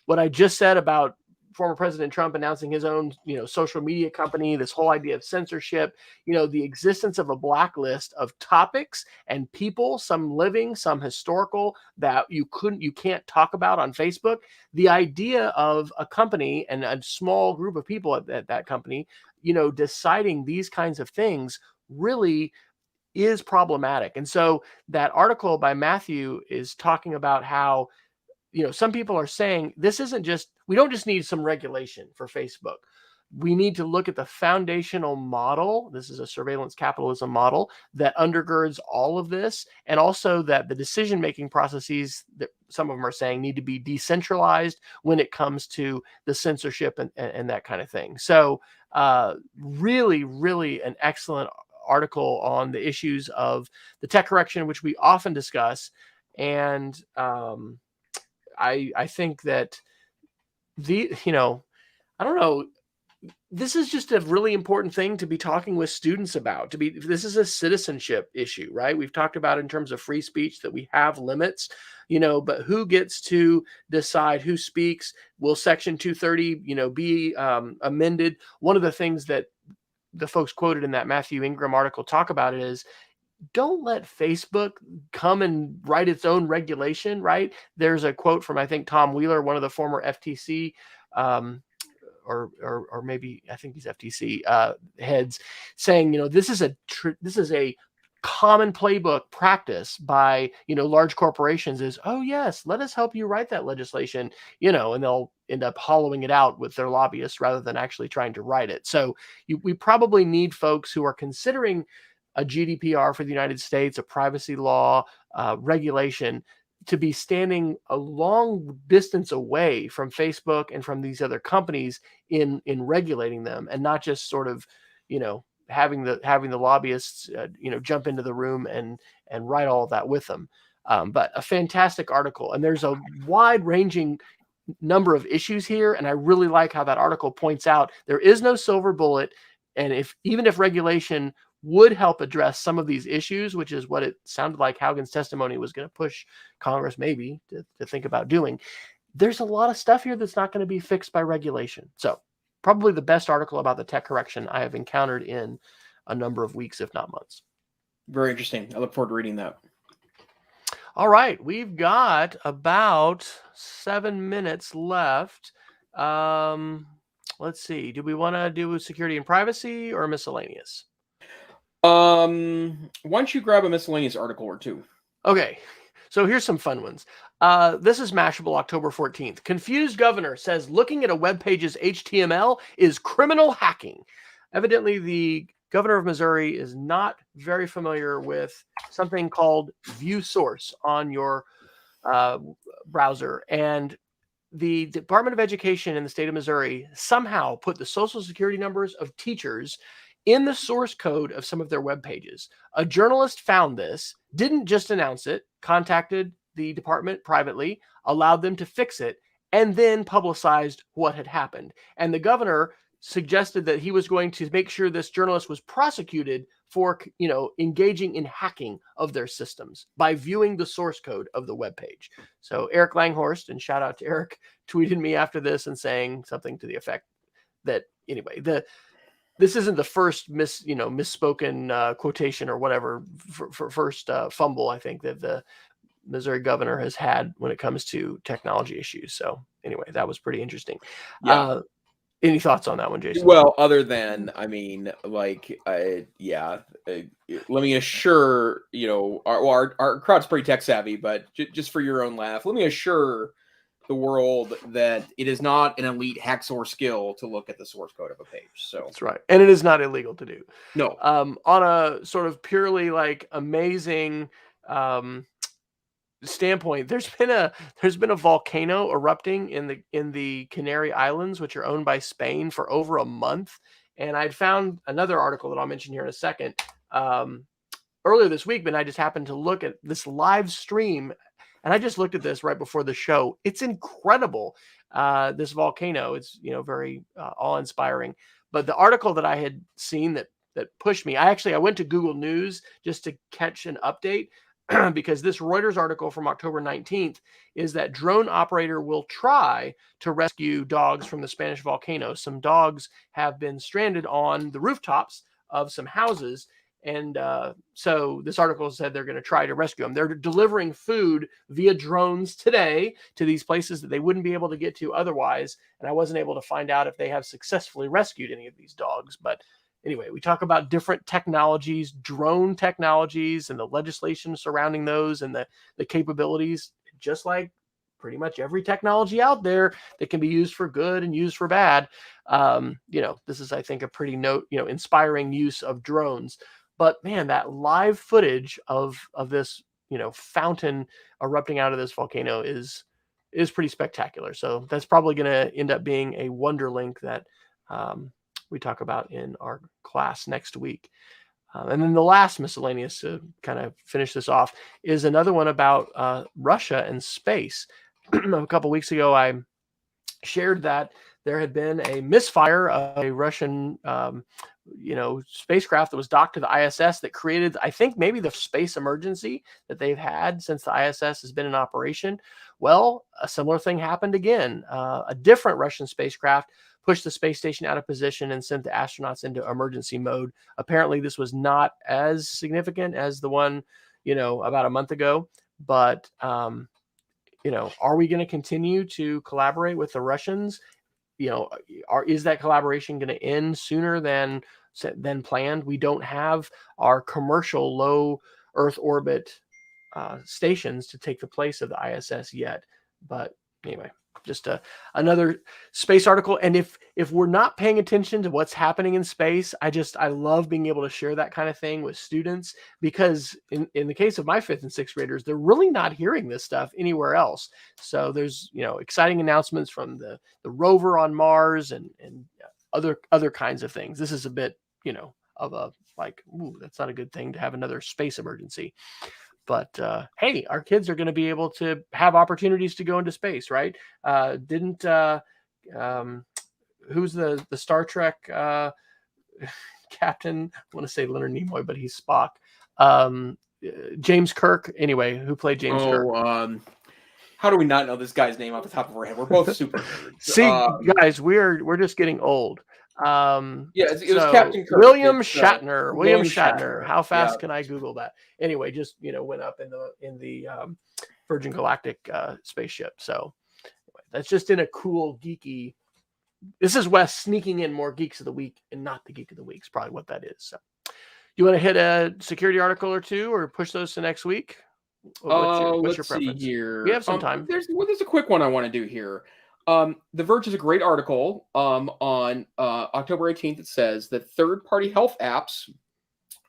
Speaker 1: what I just said about former President Trump announcing his own, social media company, this whole idea of censorship, the existence of a blacklist of topics and people, some living, some historical, that you can't talk about on Facebook. The idea of a company and a small group of people at that company, deciding these kinds of things really is problematic. And so that article by Matthew is talking about how, some people are saying we don't just need some regulation for Facebook. We need to look at the foundational model. This is a surveillance capitalism model that undergirds all of this. And also that the decision-making processes that some of them are saying need to be decentralized when it comes to the censorship and that kind of thing. So really, really an excellent article on the issues of the tech correction, which we often discuss. And I think that I don't know, this is just a really important thing to be talking with students about. This is a citizenship issue, right? We've talked about in terms of free speech that we have limits, but who gets to decide who speaks? Will Section 230, be amended? One of the things that the folks quoted in that Matthew Ingram article talk about it is, don't let Facebook come and write its own regulation, right? There's a quote from, I think, Tom Wheeler, one of the former FTC, or maybe I think he's FTC heads, saying, this is a common playbook practice by, large corporations is, oh yes, let us help you write that legislation, and they'll end up hollowing it out with their lobbyists rather than actually trying to write it. So we probably need folks who are considering a GDPR for the United States, a privacy law, regulation, to be standing a long distance away from Facebook and from these other companies in regulating them, and not just sort of, having the lobbyists, jump into the room and write all of that with them. But a fantastic article, and there's a wide-ranging number of issues here, and I really like how that article points out there is no silver bullet, and even if regulation would help address some of these issues, which is what it sounded like Haugen's testimony was going to push Congress maybe to think about doing, there's a lot of stuff here that's not going to be fixed by regulation. So probably the best article about the tech correction I have encountered in a number of weeks, if not months.
Speaker 2: Very interesting. I look forward to reading that.
Speaker 1: All right. We've got about 7 minutes left. Let's see. Do we want to do security and privacy or miscellaneous?
Speaker 2: Why don't you grab a miscellaneous article or two?
Speaker 1: Okay. So here's some fun ones. This is Mashable, October 14th. Confused governor says looking at a web page's HTML is criminal hacking. Evidently, the governor of Missouri is not very familiar with something called view source on your browser. And the Department of Education in the state of Missouri somehow put the social security numbers of teachers in the source code of some of their web pages. A journalist found this, didn't just announce it, contacted the department privately, allowed them to fix it, and then publicized what had happened. And the governor suggested that he was going to make sure this journalist was prosecuted for, engaging in hacking of their systems by viewing the source code of the web page. So Eric Langhorst, and shout out to Eric, tweeted me after this and saying something to the effect that, anyway, this isn't the first misspoken quotation or whatever, first fumble, I think, that the Missouri governor has had when it comes to technology issues. So anyway, that was pretty interesting.
Speaker 2: Yeah.
Speaker 1: Any thoughts on that one, Jason?
Speaker 2: Well, other than, I mean, like, let me assure, our crowd's pretty tech savvy, but just for your own laugh, let me assure the world that it is not an elite hacksaw skill to look at the source code of a page. So
Speaker 1: that's right. And it is not illegal to do.
Speaker 2: No.
Speaker 1: On a sort of purely like amazing standpoint, there's been a volcano erupting in the Canary Islands, which are owned by Spain, for over a month. And I'd found another article that I'll mention here in a second earlier this week, but I just happened to look at this live stream, and I just looked at this right before the show. It's incredible. This volcano, it's very awe-inspiring. But the article that I had seen that pushed me, I went to Google News just to catch an update. Because this Reuters article from October 19th is that drone operator will try to rescue dogs from the Spanish volcano. Some dogs have been stranded on the rooftops of some houses. And so this article said they're going to try to rescue them. They're delivering food via drones today to these places that they wouldn't be able to get to otherwise. And I wasn't able to find out if they have successfully rescued any of these dogs. But anyway, we talk about different technologies, drone technologies, and the legislation surrounding those and the capabilities, just like pretty much every technology out there that can be used for good and used for bad. This is, I think, a pretty inspiring use of drones. But man, that live footage of this, fountain erupting out of this volcano is pretty spectacular. So that's probably going to end up being a wonder link that we talk about in our class next week. And then the last miscellaneous to kind of finish this off is another one about Russia and space. A couple weeks ago, I shared that there had been a misfire of a Russian spacecraft that was docked to the ISS that created, I think, maybe the space emergency that they've had since the ISS has been in operation. Well, a similar thing happened again. A different Russian spacecraft pushed the space station out of position and sent the astronauts into emergency mode. Apparently, this was not as significant as the one, about a month ago. But, are we going to continue to collaborate with the Russians? Is that collaboration going to end sooner than planned? We don't have our commercial low Earth orbit stations to take the place of the ISS yet. But anyway, just another space article. And if we're not paying attention to what's happening in space, I love being able to share that kind of thing with students, because in the case of my 5th and 6th graders, they're really not hearing this stuff anywhere else. So there's, exciting announcements from the rover on Mars and other kinds of things. This is a bit, of a like, ooh, that's not a good thing to have another space emergency. But hey, our kids are going to be able to have opportunities to go into space, right? Who's the Star Trek captain? I want to say Leonard Nimoy, but he's Spock. James Kirk, anyway, who played James Kirk?
Speaker 2: How do we not know this guy's name off the top of our head? We're both super nerds.
Speaker 1: See, guys, we're just getting old.
Speaker 2: It was Captain Kirk.
Speaker 1: William Shatner. How fast can I Google that? Anyway, just went up in the Virgin Galactic spaceship. So anyway, that's just in a cool geeky. This is Wes sneaking in more geeks of the week and not the geek of the week is probably what that is. So you want to hit a security article or two or push those to next week? What's your
Speaker 2: Let's see
Speaker 1: preference?
Speaker 2: here.
Speaker 1: We have some time.
Speaker 2: There's a quick one I want to do here. The Verge is a great article on October 18th. It says that third-party health apps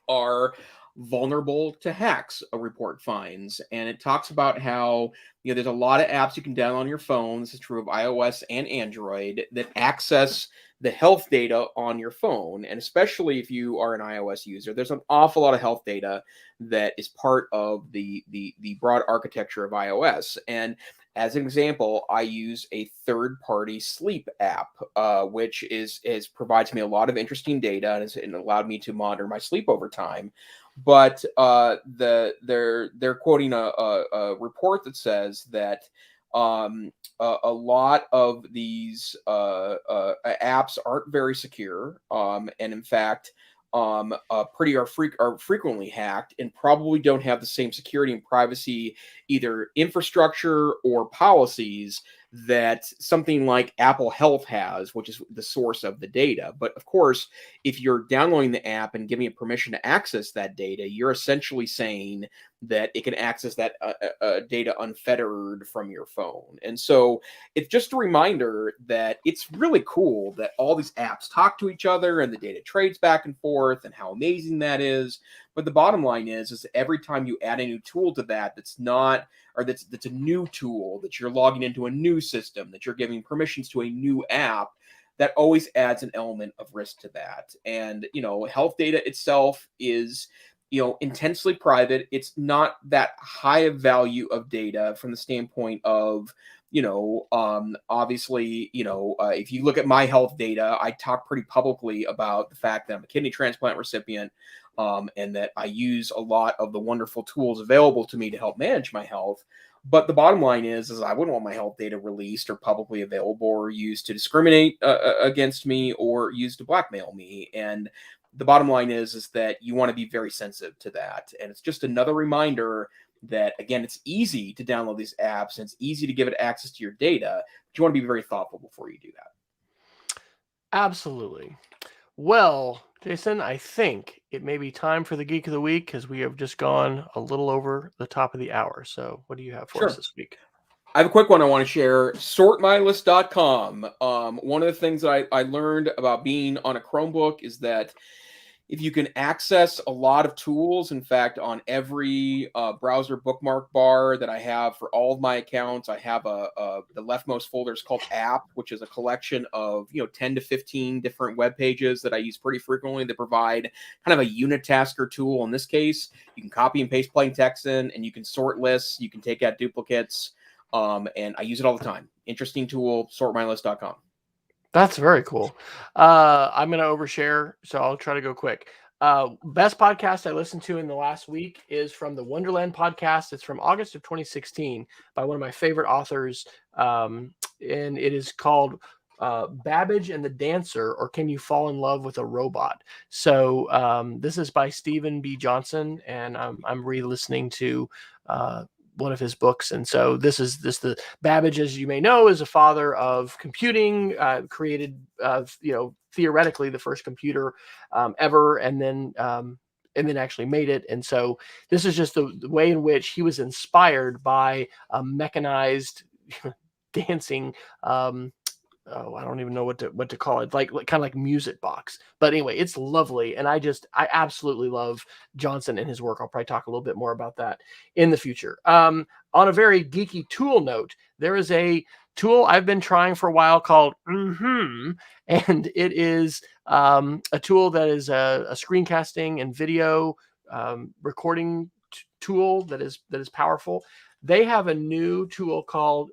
Speaker 2: are vulnerable to hacks, a report finds. And it talks about how, there's a lot of apps you can download on your phone. This is true of iOS and Android that access the health data on your phone. And especially if you are an iOS user, there's an awful lot of health data that is part of the broad architecture of iOS. And as an example, I use a third-party sleep app, which provides me a lot of interesting data and allowed me to monitor my sleep over time. But they're quoting a report that says that a lot of these apps aren't very secure, and in fact, are frequently hacked and probably don't have the same security and privacy, either infrastructure or policies, that something like Apple Health has, which is the source of the data. But of course, if you're downloading the app and giving it permission to access that data, you're essentially saying that it can access that data unfettered from your phone. And so it's just a reminder that it's really cool that all these apps talk to each other and the data trades back and forth and how amazing that is. But the bottom line is every time you add a new tool to that's a new tool, that you're logging into a new system, that you're giving permissions to a new app, that always adds an element of risk to that. And, health data itself is, intensely private. It's not that high a value of data from the standpoint of, obviously, if you look at my health data, I talk pretty publicly about the fact that I'm a kidney transplant recipient, and that I use a lot of the wonderful tools available to me to help manage my health. But the bottom line is I wouldn't want my health data released or publicly available or used to discriminate against me or used to blackmail me. And the bottom line is that you want to be very sensitive to that. And it's just another reminder that, again, it's easy to download these apps and it's easy to give it access to your data, but you want to be very thoughtful before you do that.
Speaker 1: Absolutely. Well, Jason, I think it may be time for the Geek of the Week because we have just gone a little over the top of the hour. So what do you have for us this week?
Speaker 2: I have a quick one I want to share. Sortmylist.com. One of the things that I learned about being on a Chromebook is that if you can access a lot of tools, in fact, on every browser bookmark bar that I have for all of my accounts, I have the leftmost folder is called App, which is a collection of 10 to 15 different web pages that I use pretty frequently that provide kind of a unitasker tool. In this case, you can copy and paste plain text in, and you can sort lists, you can take out duplicates, and I use it all the time. Interesting tool, sortmylist.com.
Speaker 1: That's very cool. I'm going to overshare, so I'll try to go quick. Best podcast I listened to in the last week is from the Wonderland podcast. It's from August of 2016 by one of my favorite authors, and it is called Babbage and the Dancer, or Can You Fall in Love with a Robot? So this is by Stephen B. Johnson, and I'm re-listening to one of his books. And so the Babbage, as you may know, is a father of computing, created, theoretically the first computer ever, and then actually made it. And so this is just the way in which he was inspired by a mechanized dancing, I don't even know what to call it, like kind of like music box. But anyway, it's lovely, and I absolutely love Johnson and his work. I'll probably talk a little bit more about that in the future. On a very geeky tool note, there is a tool I've been trying for a while called and it is a tool that is a screencasting and video recording tool that is powerful. They have a new tool called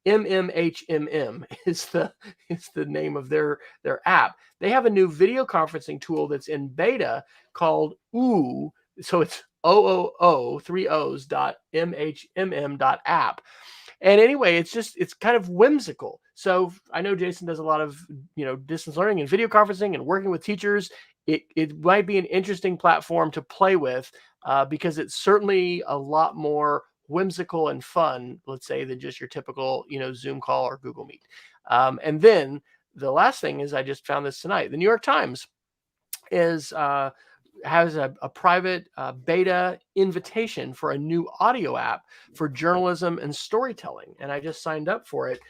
Speaker 1: MMHMM is the name of their app. They have a new video conferencing tool that's in beta called OO. So it's OOO3Os.MHMM.app. And anyway, it's kind of whimsical. So I know Jason does a lot of distance learning and video conferencing and working with teachers. It might be an interesting platform to play with because it's certainly a lot more whimsical and fun, let's say, than just your typical, Zoom call or Google Meet. And then the last thing is, I just found this tonight. The New York Times has a private beta invitation for a new audio app for journalism and storytelling. And I just signed up for it.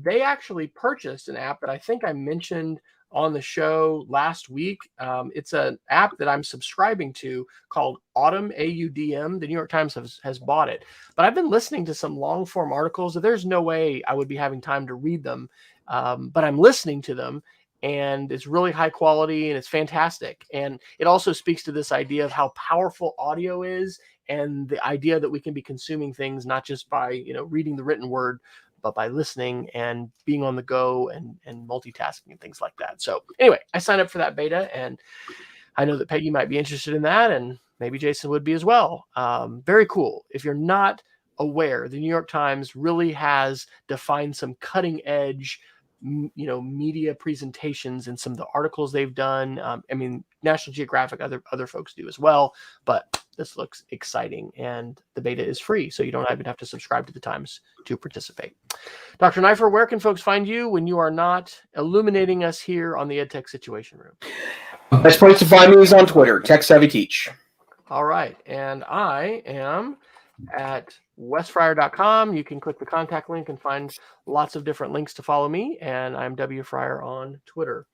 Speaker 1: They actually purchased an app that I think I mentioned on the show last week. It's an app that I'm subscribing to called Autumn, AUDM. The New York Times has bought it. But I've been listening to some long form articles. So there's no way I would be having time to read them. But I'm listening to them. And it's really high quality and it's fantastic. And it also speaks to this idea of how powerful audio is and the idea that we can be consuming things not just by, reading the written word, but by listening and being on the go and multitasking and things like that. So anyway, I signed up for that beta, and I know that Peggy might be interested in that, and maybe Jason would be as well. Very cool. If you're not aware, the New York Times really has defined some cutting edge media presentations and some of the articles they've done. National Geographic, other folks do as well, but this looks exciting, and the beta is free, so you don't even have to subscribe to the Times to participate. Dr. Neiffer, where can folks find you when you are not illuminating us here on the EdTech Situation Room?
Speaker 2: Best place to find me is on Twitter, TechSavvyTeach.
Speaker 1: All right, and I am at wesfryer.com. You can click the contact link and find lots of different links to follow me, and I'm W. Fryer on Twitter.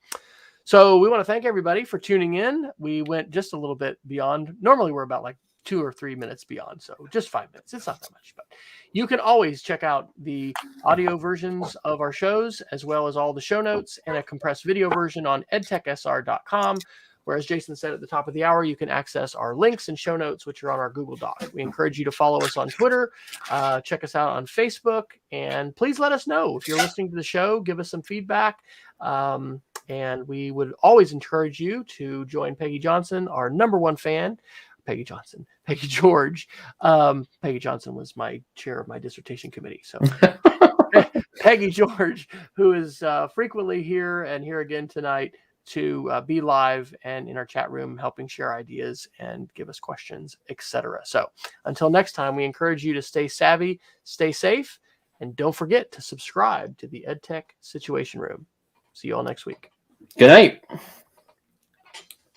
Speaker 1: So we want to thank everybody for tuning in. We went just a little bit beyond. Normally we're about like 2 or 3 minutes beyond, so just 5 minutes. It's not that much, but you can always check out the audio versions of our shows, as well as all the show notes and a compressed video version on edtechsr.com. Where, as Jason said at the top of the hour, you can access our links and show notes, which are on our Google Doc. We encourage you to follow us on Twitter, check us out on Facebook, and please let us know if you're listening to the show. Give us some feedback. And we would always encourage you to join Peggy Johnson, our number one fan. Peggy George. Peggy Johnson was my chair of my dissertation committee. So Peggy George, who is frequently here and here again tonight, to be live and in our chat room, helping share ideas and give us questions, etc. So until next time, we encourage you to stay savvy, stay safe, and don't forget to subscribe to the EdTech Situation Room. See you all next week.
Speaker 2: Good night.